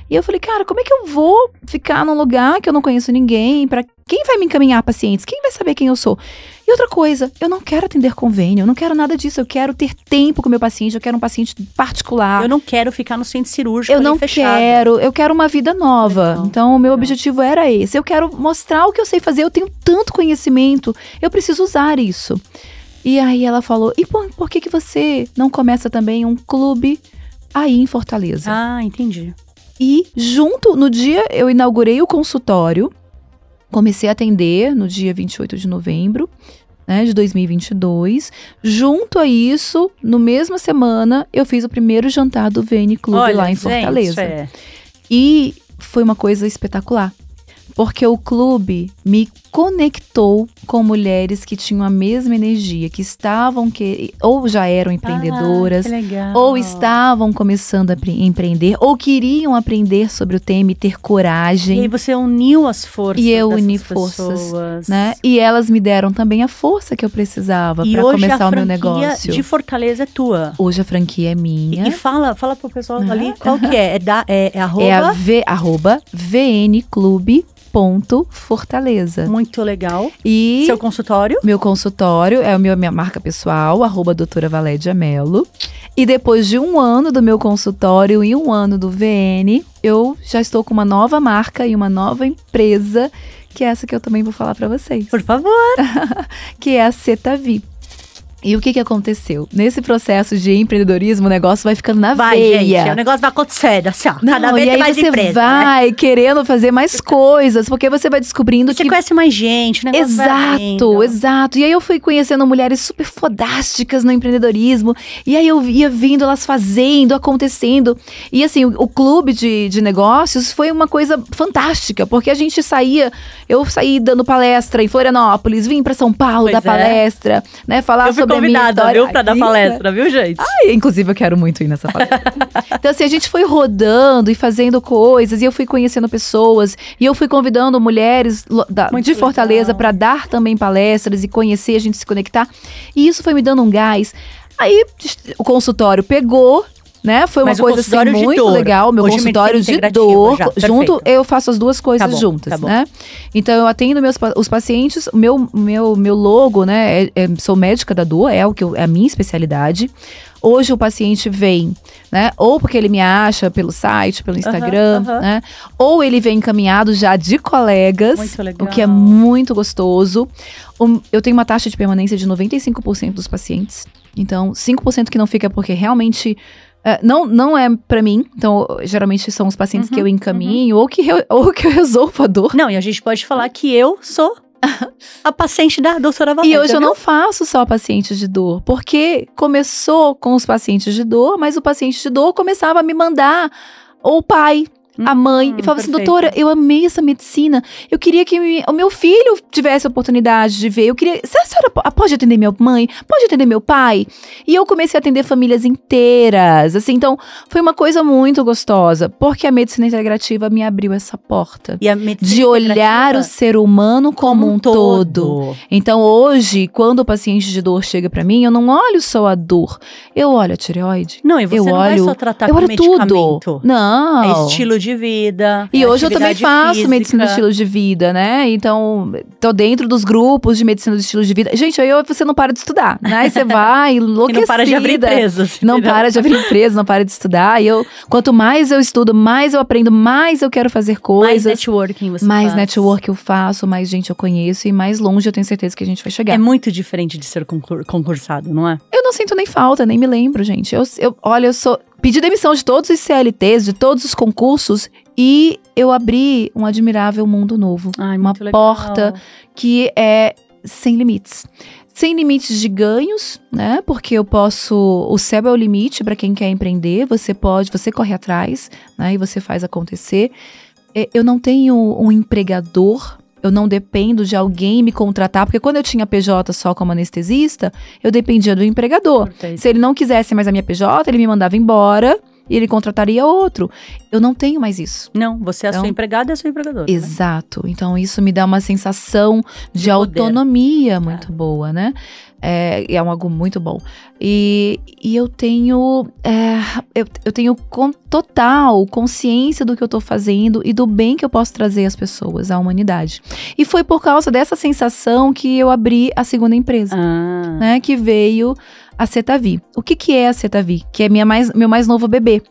S1: E eu falei, cara, como é que eu vou ficar num lugar que eu não conheço ninguém? Quem vai me encaminhar pacientes? Quem vai saber quem eu sou? E outra coisa, eu não quero atender convênio, eu não quero nada disso. Eu quero ter tempo com o meu paciente, eu quero um paciente particular.
S2: Eu não quero ficar no centro cirúrgico
S1: eu quero uma vida nova. Legal. Então, o meu objetivo era esse. Eu quero mostrar o que eu sei fazer, eu tenho tanto conhecimento, eu preciso usar isso. E aí ela falou, e por que você não começa também um clube aí em Fortaleza?
S2: Ah, entendi.
S1: E no dia eu inaugurei o consultório, comecei a atender no dia 28 de novembro, né, de 2022. Junto a isso, no mesma semana, eu fiz o primeiro jantar do VN Clube lá em Fortaleza. E foi uma coisa espetacular. Porque o clube me conectou com mulheres que tinham a mesma energia, que estavam, ou já eram empreendedoras, ou estavam começando a empreender, ou queriam aprender sobre o tema e ter coragem.
S2: E aí você uniu as forças.
S1: E eu uni forças, né? E elas me deram também a força que eu precisava para começar o meu negócio.
S2: E hoje a franquia de Fortaleza é tua.
S1: Hoje a franquia é minha.
S2: E fala pro pessoal ali qual que é.
S1: arroba VN Clube. Fortaleza.
S2: Muito legal.
S1: E
S2: seu consultório? Meu
S1: consultório é minha marca pessoal, @doutora Valédia Mello. E depois de 1 ano do meu consultório e 1 ano do VN, eu já estou com uma nova marca e uma nova empresa, que é essa que eu também vou falar pra vocês.
S2: Por favor!
S1: Que é a Cetavi. E o que aconteceu? Nesse processo de empreendedorismo, o negócio vai ficando na veia.
S2: Gente, o negócio vai acontecendo, assim, ó. Cada vez tem mais empresa.
S1: Você vai querendo fazer mais coisas, porque você vai descobrindo
S2: você conhece mais gente, o negócio vai indo.
S1: Exato. E aí eu fui conhecendo mulheres super fodásticas no empreendedorismo. E aí eu ia vindo elas fazendo, acontecendo. E assim, o clube de negócios foi uma coisa fantástica, porque a gente eu saí dando palestra em Florianópolis, vim pra São Paulo dar palestra, né, falar sobre
S2: convidada, viu, pra dar palestra, viu, gente?
S1: Inclusive, eu quero muito ir nessa palestra. Então, assim, a gente foi rodando e fazendo coisas, e eu fui conhecendo pessoas, e eu fui convidando mulheres de Fortaleza para dar também palestras e conhecer, a gente se conectar. E isso foi me dando um gás. Aí, o consultório pegou, né? Foi
S2: Mas
S1: uma coisa assim muito legal. Meu consultório de dor, junto, eu faço as duas coisas juntas, né? Então eu atendo os pacientes, meu logo, né? Sou médica da dor, é a minha especialidade. Hoje o paciente vem, né? Ou porque ele me acha pelo site, pelo Instagram, né? Ou ele vem encaminhado já de colegas,
S2: muito legal.
S1: O que é muito gostoso. Eu tenho uma taxa de permanência de 95% dos pacientes. Então, 5% que não fica porque realmente não é pra mim. Então, geralmente são os pacientes que eu encaminho ou que eu resolvo a dor.
S2: Não, e a gente pode falar que eu sou a paciente da doutora Valéria.
S1: E hoje eu não faço só pacientes de dor, porque começou com os pacientes de dor, mas o paciente de dor começava a me mandar ou o pai, a mãe, e falava assim, doutora, eu amei essa medicina, eu queria que o meu filho tivesse a oportunidade de ver, se a senhora pode atender minha mãe, pode atender meu pai? E eu comecei a atender famílias inteiras, assim, então foi uma coisa muito gostosa, porque a medicina integrativa me abriu essa porta,
S2: e a medicina
S1: de olhar o ser humano como um todo. Então hoje, quando o paciente de dor chega pra mim, eu não olho só a dor, eu olho a tireoide.
S2: Não, e você não vai só tratar com medicamento.
S1: Tudo. Não.
S2: É estilo de vida.
S1: E hoje eu também faço medicina do estilo de vida, né? Então, tô dentro dos grupos de medicina do estilo de vida. Gente, aí você não para de estudar, né? Aí você vai enlouquecida.
S2: E não para de abrir empresas.
S1: Não para de abrir empresas, não para de estudar. E quanto mais eu estudo, mais eu aprendo, mais eu quero fazer coisas. Mais
S2: networking você
S1: mais
S2: faz.
S1: network eu faço, mais gente eu conheço e mais longe eu tenho certeza que a gente vai chegar.
S2: É muito diferente de ser concursado, não é?
S1: Eu não sinto nem falta, nem me lembro, gente. Olha, eu pedi demissão de todos os CLTs, de todos os concursos, e eu abri um admirável mundo novo.
S2: Ai,
S1: uma
S2: muito legal.
S1: Porta que é sem limites. Sem limites de ganhos, né? Porque o céu é o limite para quem quer empreender. Você corre atrás, né? E você faz acontecer. Eu não tenho um empregador. Eu não dependo de alguém me contratar, porque quando eu tinha PJ só como anestesista, eu dependia do empregador.
S2: Perfeito.
S1: Se ele não quisesse mais a minha PJ, ele me mandava embora e ele contrataria outro. Eu não tenho mais isso.
S2: Não, você é a sua empregada e a sua empregadora.
S1: Exato. Né? Então isso me dá uma sensação de autonomia muito boa, né? É algo muito bom. E eu tenho total consciência do que eu tô fazendo e do bem que eu posso trazer às pessoas, à humanidade. E foi por causa dessa sensação que eu abri a segunda empresa, né? Que veio a Cetavi. O que é a Cetavi? Que é meu mais novo bebê.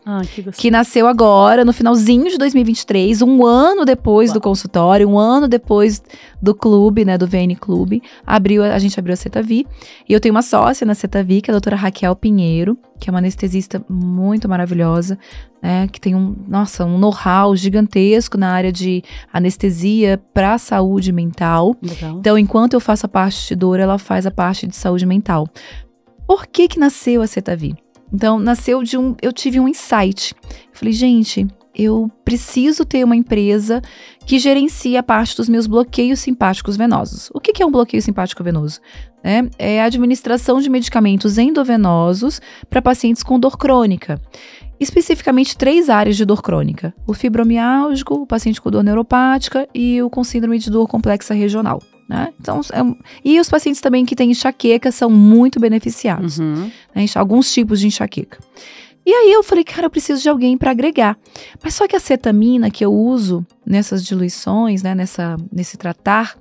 S1: Que nasceu agora, no finalzinho de 2023, um ano depois do consultório, um ano depois do clube, né? Do VN Clube. A gente abriu a Cetavi. E eu tenho uma sócia na Cetavi, que é a doutora Raquel Pinheiro, que é uma anestesista muito maravilhosa, né, que tem um know-how gigantesco na área de anestesia para saúde mental.
S2: Legal.
S1: Então, enquanto eu faço a parte de dor, ela faz a parte de saúde mental. Por que nasceu a Cetavi? Então, nasceu eu tive um insight. Eu falei, gente, eu preciso ter uma empresa que gerencie a parte dos meus bloqueios simpáticos venosos. O que é um bloqueio simpático venoso? É a administração de medicamentos endovenosos para pacientes com dor crônica. Especificamente 3 áreas de dor crônica. O fibromialgico, o paciente com dor neuropática e o com síndrome de dor complexa regional. Né? Então, e os pacientes também que têm enxaqueca são muito beneficiados. Né? Alguns tipos de enxaqueca. E aí eu falei, cara, eu preciso de alguém para agregar. Mas só que a cetamina que eu uso nessas diluições, né, nesse tratar,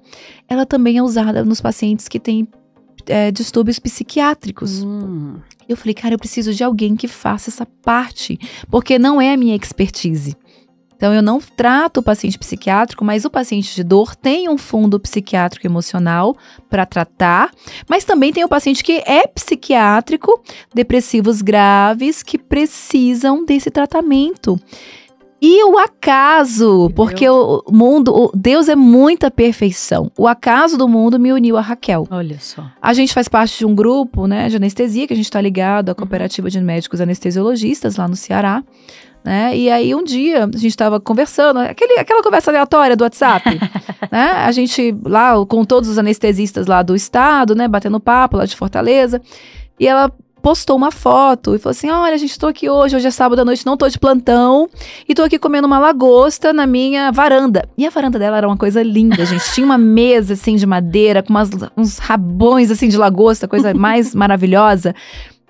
S1: ela também é usada nos pacientes que têm distúrbios psiquiátricos. Eu falei, cara, eu preciso de alguém que faça essa parte, porque não é a minha expertise. Então, eu não trato o paciente psiquiátrico, mas o paciente de dor tem um fundo psiquiátrico emocional para tratar, mas também tem o paciente que é psiquiátrico, depressivos graves, que precisam desse tratamento. E o acaso, porque Deus é muita perfeição. O acaso do mundo me uniu a Raquel.
S2: Olha só.
S1: A gente faz parte de um grupo, né, de anestesia, que a gente está ligado à Cooperativa de Médicos Anestesiologistas, lá no Ceará. Né? E aí um dia a gente estava conversando, aquela conversa aleatória do WhatsApp, né? A gente lá com todos os anestesistas lá do estado, né, batendo papo lá de Fortaleza, e ela postou uma foto e falou assim, olha, gente, tô aqui hoje é sábado à noite, não tô de plantão, e tô aqui comendo uma lagosta na minha varanda. E a varanda dela era uma coisa linda, gente, tinha uma mesa assim de madeira, com uns rabões assim de lagosta, coisa mais maravilhosa.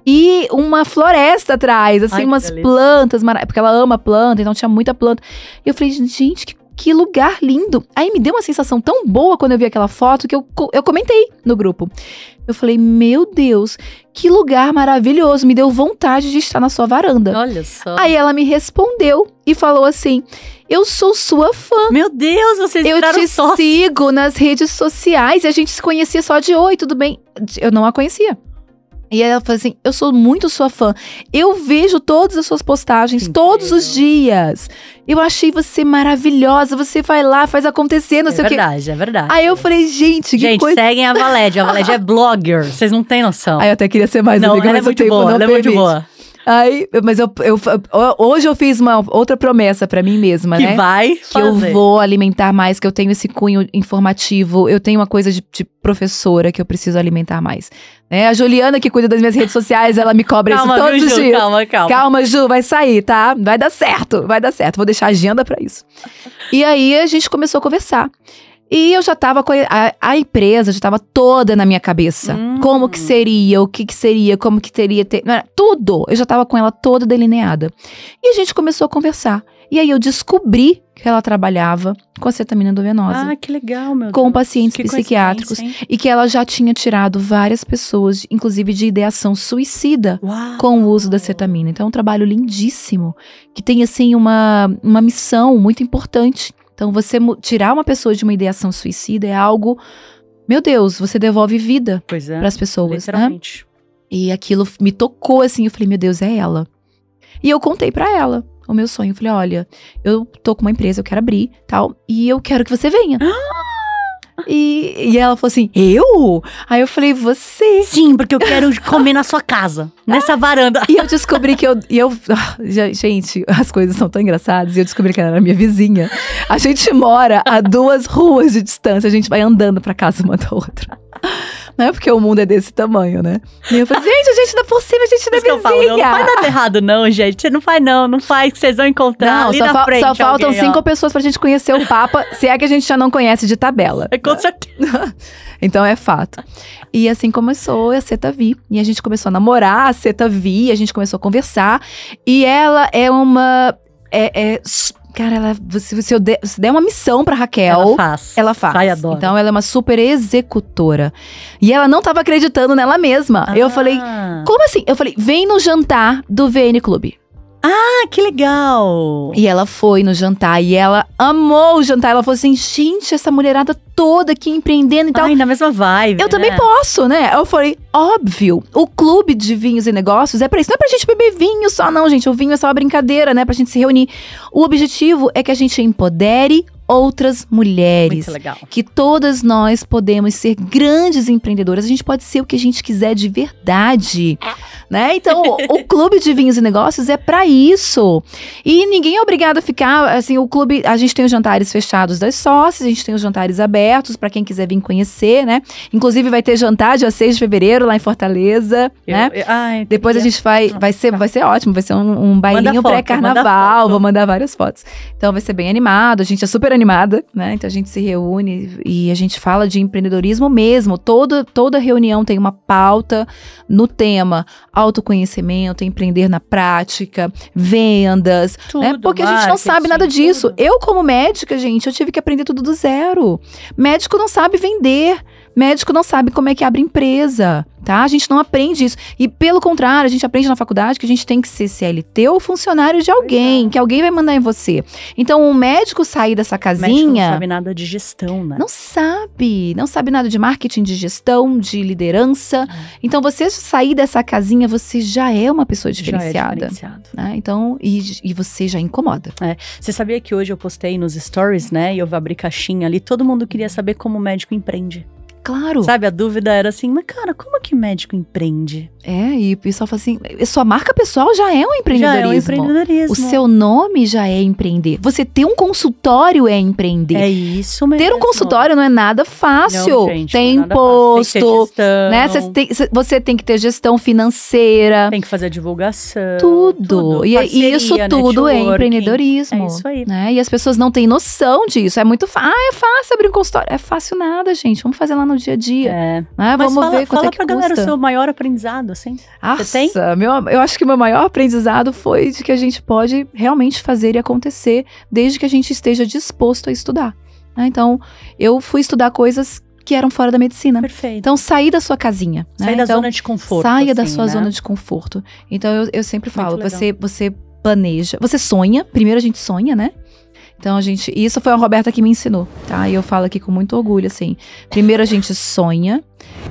S1: e uma floresta atrás, assim,
S2: Ai,
S1: umas
S2: que delícia.
S1: plantas, porque ela ama planta, então tinha muita planta. E eu falei, gente, que lugar lindo. Aí me deu uma sensação tão boa quando eu vi aquela foto que eu comentei no grupo. Eu falei, meu Deus, que lugar maravilhoso, me deu vontade de estar na sua varanda.
S2: Olha só.
S1: Aí ela me respondeu e falou assim, eu sou sua fã.
S2: Meu Deus, vocês
S1: Eu
S2: viraram
S1: te
S2: sócios.
S1: sigo nas redes sociais e a gente se conhecia só de oi, tudo bem? Eu não a conhecia. E aí ela falou assim, eu sou muito sua fã. Eu vejo todas as suas postagens,
S2: Que
S1: todos
S2: incrível.
S1: os dias. Eu achei você maravilhosa, você vai lá, faz acontecer, não sei o quê.
S2: É verdade.
S1: Aí eu falei, gente, que
S2: Gente,
S1: coisa...
S2: seguem a Valed. A Valed é blogger. Vocês não têm noção.
S1: Aí eu até queria ser mais
S2: não,
S1: amiga,
S2: ela é
S1: mas o
S2: muito
S1: tempo
S2: boa.
S1: não
S2: Ela é muito
S1: permite.
S2: boa.
S1: Aí, mas hoje eu fiz uma outra promessa pra mim mesma,
S2: Que
S1: né?
S2: vai
S1: Que eu
S2: fazer.
S1: vou alimentar mais, que eu tenho esse cunho informativo, eu tenho uma coisa de professora que eu preciso alimentar mais. Né? A Juliana, que cuida das minhas redes sociais, ela me cobra
S2: Calma,
S1: isso todos
S2: viu,
S1: os
S2: Ju?
S1: dias.
S2: Calma.
S1: Calma, Ju, vai sair, tá? Vai dar certo. Vou deixar agenda pra isso. E aí a gente começou a conversar. E eu já tava com a empresa, já tava toda na minha cabeça. Como que seria, o que que seria, como que teria... Tudo! Eu já tava com ela toda delineada. E a gente começou a conversar. E aí eu descobri que ela trabalhava com acetamina endovenosa.
S2: Ah, que legal, meu
S1: Com
S2: Deus.
S1: pacientes
S2: Que
S1: psiquiátricos.
S2: coincidência, hein?
S1: E que ela já tinha tirado várias pessoas, inclusive de ideação suicida,
S2: Uau.
S1: com o uso da cetamina. Então é um trabalho lindíssimo, que tem assim uma missão muito importante. Então você tirar uma pessoa de uma ideação suicida é algo, meu Deus, você devolve vida
S2: Pois é,
S1: para as pessoas, né?
S2: literalmente.
S1: E aquilo me tocou assim, eu falei, meu Deus, é ela. E eu contei pra ela o meu sonho, eu falei, olha, eu tô com uma empresa, eu quero abrir, tal, e eu quero que você venha. E ela falou assim, eu? Aí eu falei, você?
S2: Sim, porque eu quero comer na sua casa, nessa varanda.
S1: E eu descobri que gente, as coisas são tão engraçadas. E eu descobri que ela era minha vizinha. A gente mora a 2 ruas de distância. A gente vai andando pra casa uma da outra. Não é porque o mundo é desse tamanho, né? E eu falei, gente, a gente não é possível, a gente não é
S2: Por isso que eu falo,
S1: vizinha.
S2: não faz nada errado não, gente. Não faz não faz que vocês vão encontrar
S1: Não,
S2: ali
S1: só,
S2: na frente
S1: só faltam
S2: alguém,
S1: 5
S2: ó.
S1: pessoas pra gente conhecer o Papa, se é que a gente já não conhece de tabela.
S2: É, com certeza.
S1: Então é fato. E assim começou a Cetavi. E a gente começou a namorar a Cetavi, a gente começou a conversar. E ela é uma... Cara, se eu der uma missão pra Raquel, ela faz.
S2: Ai, adoro.
S1: Então ela é uma super executora. E ela não tava acreditando nela mesma. Eu falei, como assim? Eu falei, vem no jantar do VN Clube.
S2: Ah, que legal.
S1: E ela foi no jantar e ela amou o jantar. Ela falou assim, gente, essa mulherada toda aqui empreendendo e tal.
S2: Ai, na mesma vibe,
S1: Eu também posso, né? Eu falei, óbvio, o clube de vinhos e negócios é pra isso. Não é pra gente beber vinho só, não, gente. O vinho é só uma brincadeira, né? Pra gente se reunir. O objetivo é que a gente empodere outras mulheres.
S2: Muito legal.
S1: Que todas nós podemos ser grandes empreendedoras. A gente pode ser o que a gente quiser de verdade, né? Então, o clube de vinhos e negócios é pra isso. E ninguém é obrigado a ficar, assim, o clube, a gente tem os jantares fechados das sócias, a gente tem os jantares abertos pra quem quiser vir conhecer, né? Inclusive vai ter jantar dia 6 de fevereiro lá em Fortaleza, né? Depois a gente vai ser ótimo, vai ser um bailinho pré-carnaval, vou mandar várias fotos. Então vai ser bem animado, a gente é super animada, né? Então a gente se reúne e a gente fala de empreendedorismo mesmo. Toda reunião tem uma pauta no tema autoconhecimento, empreender na prática, vendas,
S2: tudo,
S1: né? Porque a gente não sabe nada disso.
S2: Tudo.
S1: Eu, como médica, gente, eu tive que aprender tudo do zero. Médico não sabe vender. Médico não sabe como é que abre empresa, tá? A gente não aprende isso. E pelo contrário, a gente aprende na faculdade que a gente tem que ser CLT ou funcionário de alguém, que alguém vai mandar em você. Então, um médico sair dessa casinha...
S2: O médico não sabe nada de gestão, né?
S1: Não sabe nada de marketing, de gestão, de liderança. Então, você sair dessa casinha, você já é uma pessoa diferenciada. Né? Então, e você já incomoda.
S2: Você sabia que hoje eu postei nos stories, né? E eu vou abrir caixinha ali, todo mundo queria saber como o médico empreende.
S1: Claro.
S2: Sabe, a dúvida era assim, mas cara, como que médico empreende?
S1: E o pessoal fala assim, sua marca pessoal já é um empreendedorismo.
S2: Já é um empreendedorismo.
S1: O seu nome já é empreender. Você ter um consultório é empreender.
S2: É isso mesmo.
S1: Ter um consultório não é nada fácil.
S2: Não, gente,
S1: tem
S2: não é nada
S1: imposto,
S2: fácil. Tem que ter
S1: né? Você tem que ter gestão financeira.
S2: Tem que fazer divulgação.
S1: Tudo. E
S2: Parceria,
S1: isso tudo é
S2: networking.
S1: empreendedorismo.
S2: É isso aí.
S1: Né? E as pessoas não têm noção disso. É muito fácil. É fácil abrir um consultório. É fácil nada, gente. Vamos fazer lá no dia a dia.
S2: É.
S1: Né?
S2: Mas
S1: Vamos ver quanto
S2: fala
S1: é que
S2: pra
S1: custa.
S2: galera o seu maior aprendizado, assim. Você tem?
S1: Eu acho que o meu maior aprendizado foi de que a gente pode realmente fazer e acontecer desde que a gente esteja disposto a estudar. Né? Então, eu fui estudar coisas que eram fora da medicina.
S2: Perfeito.
S1: Então, sair da sua casinha.
S2: Sair da zona de conforto.
S1: Saia da
S2: assim,
S1: sua
S2: né?
S1: zona de conforto. Então, eu sempre falo,
S2: Muito legal.
S1: você planeja, você sonha, primeiro a gente sonha, né? Então, isso foi a Roberta que me ensinou, tá? E eu falo aqui com muito orgulho, assim. Primeiro a gente sonha,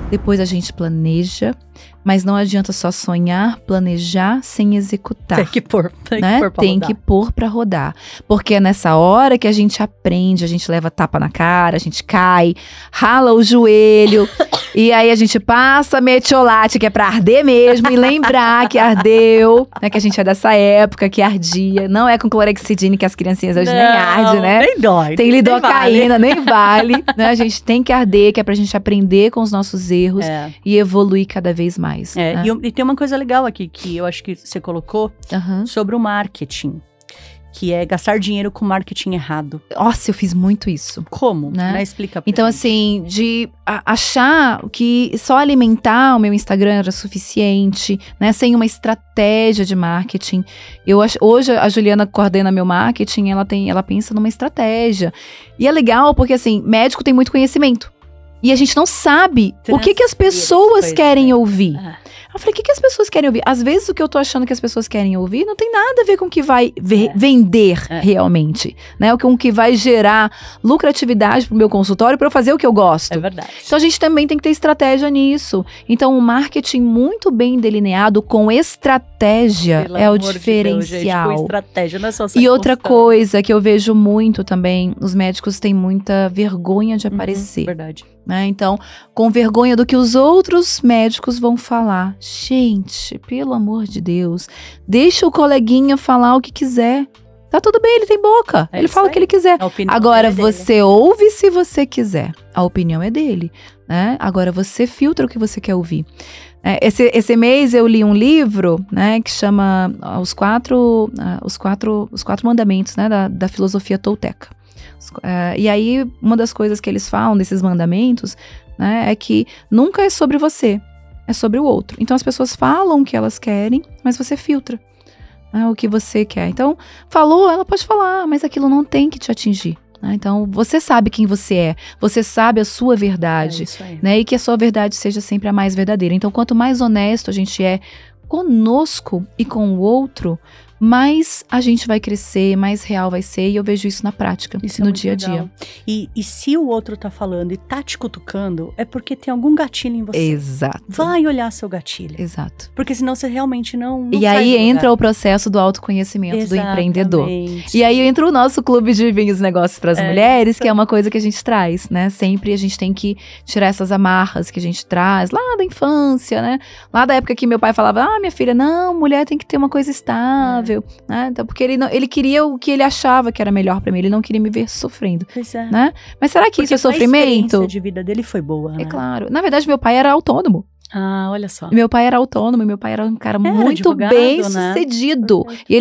S1: depois a gente planeja, mas não adianta só sonhar, planejar sem executar.
S2: Tem que pôr,
S1: Tem que pôr pra rodar. Porque é nessa hora que a gente aprende, a gente leva tapa na cara, a gente cai, rala o joelho, e aí a gente passa metiolate, que é pra arder mesmo, e lembrar que ardeu, né? Que a gente é dessa época, que ardia. Não é com clorexidine que as criancinhas hoje nem ardem, né?
S2: Nem dói.
S1: Tem lidocaína, nem vale. Né? A gente tem que arder, que é pra gente aprender com os nossos erros e evoluir cada vez mais. Né?
S2: E tem uma coisa legal aqui que eu acho que você colocou sobre o marketing, que é gastar dinheiro com marketing errado.
S1: Nossa, eu fiz muito isso.
S2: Como?
S1: Né?
S2: Explica pra
S1: Então,
S2: gente.
S1: assim, de achar que só alimentar o meu Instagram era suficiente, né? Sem uma estratégia de marketing. Hoje, a Juliana coordena meu marketing, ela pensa numa estratégia. E é legal porque, assim, médico tem muito conhecimento. E a gente não sabe o que as pessoas querem ouvir. Eu falei, o que as pessoas querem ouvir? Às vezes o que eu tô achando que as pessoas querem ouvir não tem nada a ver com o que vai vender realmente, né? Com o que vai gerar lucratividade pro meu consultório para eu fazer o que eu gosto.
S2: É verdade.
S1: Então a gente também tem que ter estratégia nisso. Então o marketing muito bem delineado com estratégia é o diferencial.
S2: Deus, gente, com estratégia, não é só
S1: E outra coisa que eu vejo muito também, os médicos têm muita vergonha de aparecer.
S2: Verdade.
S1: Né? Então, com vergonha do que os outros médicos vão falar. Gente, pelo amor de Deus, deixa o coleguinha falar o que quiser. Tá tudo bem, ele tem boca. Ele fala o que ele quiser. Agora, você ouve se você quiser. A opinião é dele. Né? Agora, você filtra o que você quer ouvir. Esse mês eu li um livro, né, que chama Os Quatro Mandamentos, né, da filosofia tolteca. E aí, uma das coisas que eles falam desses mandamentos, né, é que nunca é sobre você, é sobre o outro. Então, as pessoas falam o que elas querem, mas você filtra, né, o que você quer. Então, falou, ela pode falar, mas aquilo não tem que te atingir. Né? Então, você sabe quem você é, você sabe a sua verdade, né, e que a sua verdade seja sempre a mais verdadeira. Então, quanto mais honesto a gente é conosco e com o outro, mais a gente vai crescer, mais real vai ser, e eu vejo isso na prática, no dia a dia.
S2: E se o outro tá falando e tá te cutucando, é porque tem algum gatilho em você.
S1: Exato.
S2: Vai olhar seu gatilho.
S1: Exato.
S2: Porque senão você realmente não
S1: E aí entra o processo do autoconhecimento do empreendedor. E aí entra o nosso clube de vinhos e negócios para as mulheres, que é uma coisa que a gente traz, né? Sempre a gente tem que tirar essas amarras que a gente traz lá da infância, né? Lá da época que meu pai falava, minha filha, não, mulher tem que ter uma coisa estável. Né? Então, porque ele queria o que ele achava que era melhor pra mim, ele não queria me ver sofrendo.
S2: Pois é.
S1: Né? Mas será que isso é sofrimento?
S2: A experiência de vida dele foi boa, né?
S1: É claro. Na verdade, meu pai era autônomo.
S2: Olha só.
S1: Meu pai era autônomo, meu pai era um cara muito bem sucedido. Né? E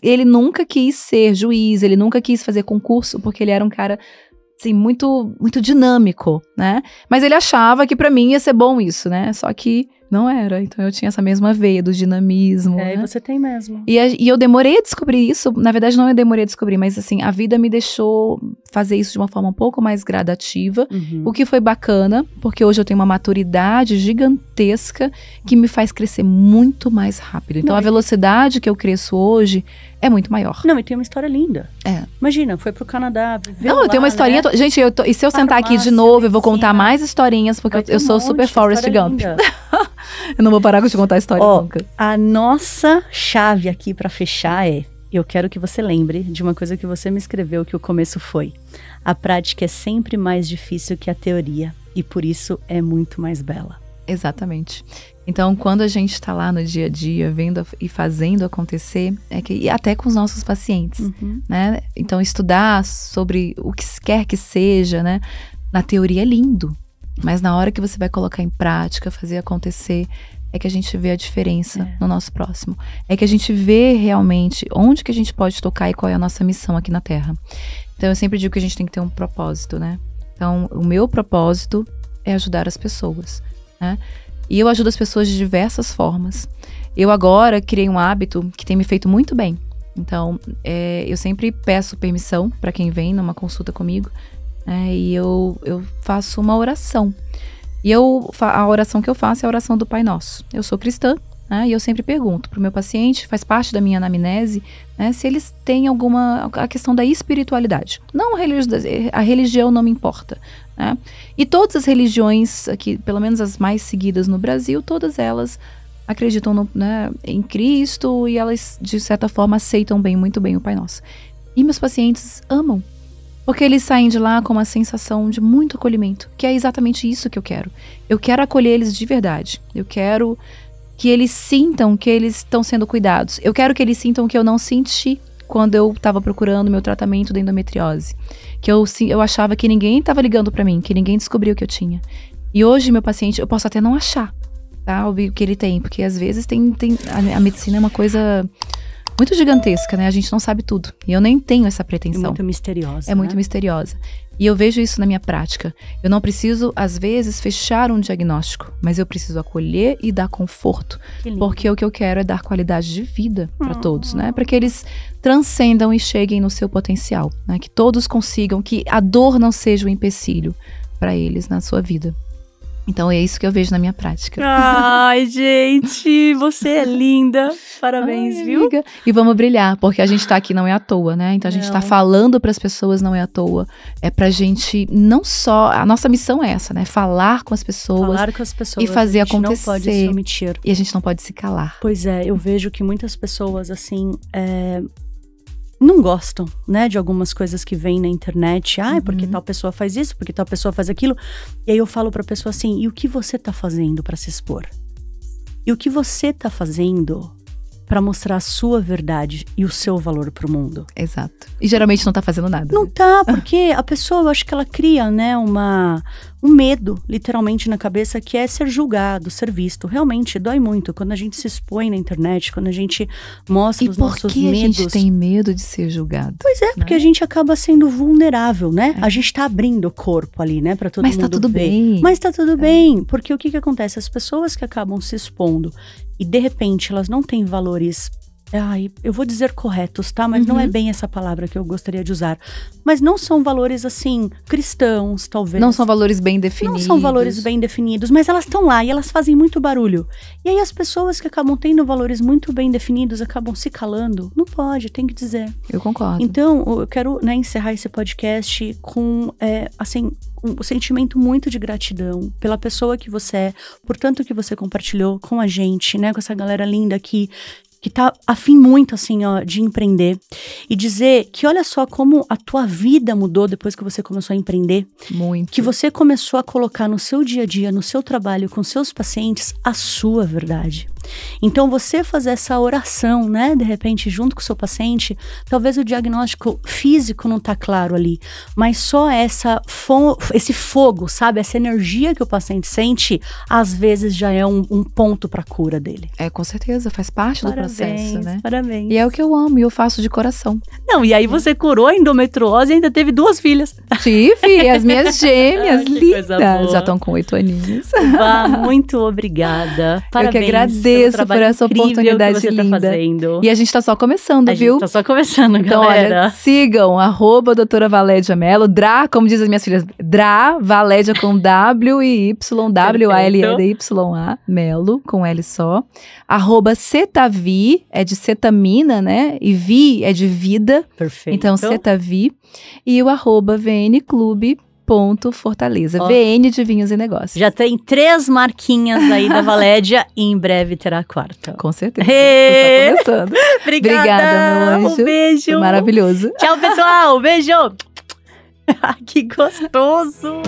S1: ele nunca quis ser juiz, ele nunca quis fazer concurso, porque ele era um cara, assim, muito, muito dinâmico, né? Mas ele achava que pra mim ia ser bom isso, né? Só que não era, então eu tinha essa mesma veia do dinamismo.
S2: E você tem mesmo.
S1: E eu demorei a descobrir isso, na verdade não eu demorei a descobrir, mas assim, a vida me deixou fazer isso de uma forma um pouco mais gradativa, o que foi bacana, porque hoje eu tenho uma maturidade gigantesca que me faz crescer muito mais rápido. Então a velocidade que eu cresço hoje é muito maior.
S2: Não, e tem uma história linda. Imagina, foi pro Canadá, viveu
S1: eu tenho uma historinha, né? Gente, e se eu sentar aqui de novo, eu vou contar mais historinhas, porque eu sou super Forrest Gump. Eu não vou parar de te contar a história nunca.
S2: A nossa chave aqui pra fechar eu quero que você lembre de uma coisa que você me escreveu, que o começo foi: a prática é sempre mais difícil que a teoria, e por isso é muito mais bela.
S1: Exatamente. Então, quando a gente está lá no dia a dia, vendo e fazendo acontecer, e até com os nossos pacientes, né? Então, estudar sobre o que quer que seja, né? Na teoria é lindo, mas na hora que você vai colocar em prática, fazer acontecer, é que a gente vê a diferença no nosso próximo. É que a gente vê realmente onde que a gente pode tocar e qual é a nossa missão aqui na Terra. Então, eu sempre digo que a gente tem que ter um propósito, né? Então, o meu propósito é ajudar as pessoas, né? E eu ajudo as pessoas de diversas formas. Eu agora criei um hábito que tem me feito muito bem. Então, eu sempre peço permissão para quem vem numa consulta comigo, né? E eu faço uma oração. E a oração que eu faço é a oração do Pai Nosso. Eu sou cristã, né? E eu sempre pergunto para o meu paciente, faz parte da minha anamnese, né, se eles têm a questão da espiritualidade. Não a religião não me importa, né? E todas as religiões, aqui, pelo menos as mais seguidas no Brasil, todas elas acreditam em Cristo e elas, de certa forma, aceitam muito bem o Pai Nosso. E meus pacientes amam, porque eles saem de lá com uma sensação de muito acolhimento, que é exatamente isso que eu quero. Eu quero acolher eles de verdade. Eu quero que eles sintam que eles estão sendo cuidados. Eu quero que eles sintam que eu não senti quando eu estava procurando meu tratamento da endometriose. Que eu achava que ninguém estava ligando para mim, que ninguém descobriu o que eu tinha. E hoje, meu paciente, eu posso até não achar, tá, o que ele tem, porque às vezes a medicina é uma coisa muito gigantesca, né? A gente não sabe tudo. E eu nem tenho essa pretensão.
S2: É muito misteriosa.
S1: É muito misteriosa. E eu vejo isso na minha prática. Eu não preciso, às vezes, fechar um diagnóstico, mas eu preciso acolher e dar conforto. Porque o que eu quero é dar qualidade de vida para todos, né? Para que eles transcendam e cheguem no seu potencial, né? Que todos consigam, que a dor não seja um empecilho para eles na sua vida. Então é isso que eu vejo na minha prática.
S2: Ai, gente, você é linda. Parabéns,
S1: Ai,
S2: viu?
S1: Amiga. E vamos brilhar, porque a gente tá aqui não é à toa, né? Então a gente tá falando pras pessoas não é à toa. É pra gente não só... A nossa missão é essa, né? Falar com as pessoas.
S2: Falar com as pessoas.
S1: E fazer acontecer.
S2: A gente não pode se omitir.
S1: E a gente não pode se calar.
S2: Pois é, eu vejo que muitas pessoas, assim... não gostam, né, de algumas coisas que vêm na internet. Porque tal pessoa faz isso, porque tal pessoa faz aquilo. E aí eu falo pra pessoa assim, e o que você tá fazendo pra se expor? E o que você tá fazendo pra mostrar a sua verdade e o seu valor pro mundo?
S1: Exato. E geralmente não tá fazendo nada.
S2: Não tá, porque a pessoa, eu acho que ela cria, né, um medo, literalmente, na cabeça, que é ser julgado, ser visto. Realmente, dói muito quando a gente se expõe na internet, quando a gente mostra os nossos medos. E por que a gente
S1: tem medo de ser julgado?
S2: Pois é, porque a gente acaba sendo vulnerável, né? A gente tá abrindo o corpo ali, né, pra todo mundo ver. Mas tá tudo bem. Mas tá tudo bem, porque o que acontece? As pessoas que acabam se expondo e, de repente, elas não têm valores... eu vou dizer corretos, tá? Mas não é bem essa palavra que eu gostaria de usar. Mas não são valores, assim, cristãos, talvez.
S1: Não são valores bem definidos.
S2: Não são valores bem definidos, mas elas estão lá e elas fazem muito barulho. E aí as pessoas que acabam tendo valores muito bem definidos acabam se calando. Não pode, tem que dizer.
S1: Eu concordo.
S2: Então, eu quero, né, encerrar esse podcast com, um sentimento muito de gratidão pela pessoa que você é, por tanto que você compartilhou com a gente, né, com essa galera linda aqui, que tá afim muito, assim, ó, de empreender. E dizer que olha só como a tua vida mudou depois que você começou a empreender.
S1: Muito.
S2: Que você começou a colocar no seu dia a dia, no seu trabalho, com seus pacientes, a sua verdade. Então, você fazer essa oração, né, de repente, junto com o seu paciente, talvez o diagnóstico físico não tá claro ali, mas só esse fogo, sabe, essa energia que o paciente sente, às vezes já é um ponto pra cura dele.
S1: Com certeza, faz parte do processo, né?
S2: Parabéns.
S1: E é o que eu amo, e eu faço de coração.
S2: Não, e aí você curou a endometriose e ainda teve 2 filhas.
S1: Tive, as minhas gêmeas, lindas. Já estão com 8 aninhos.
S2: Muito obrigada. Parabéns.
S1: Eu que agradeço por essa oportunidade
S2: que você
S1: linda.
S2: Tá fazendo.
S1: E a gente tá só começando, viu?
S2: A gente tá só começando, galera.
S1: Então, olha, sigam, @doutora Valédia Mello, Dra, como dizem as minhas filhas, Dra, Valédia com W e Y, W-A-L-E-D-Y-A, Mello, com L só. @Cetavi, é de cetamina, né? E Vi é de vida.
S2: Perfeito.
S1: Então, Cetavi. E o @vnclube.fortaleza. VN de Vinhos e Negócios.
S2: Já tem 3 marquinhas aí da Valédia e em breve terá a 4ª.
S1: Com certeza. Tô começando.
S2: Obrigada, meu anjo. Um beijo.
S1: Foi maravilhoso.
S2: Tchau, pessoal. Beijo. Que gostoso.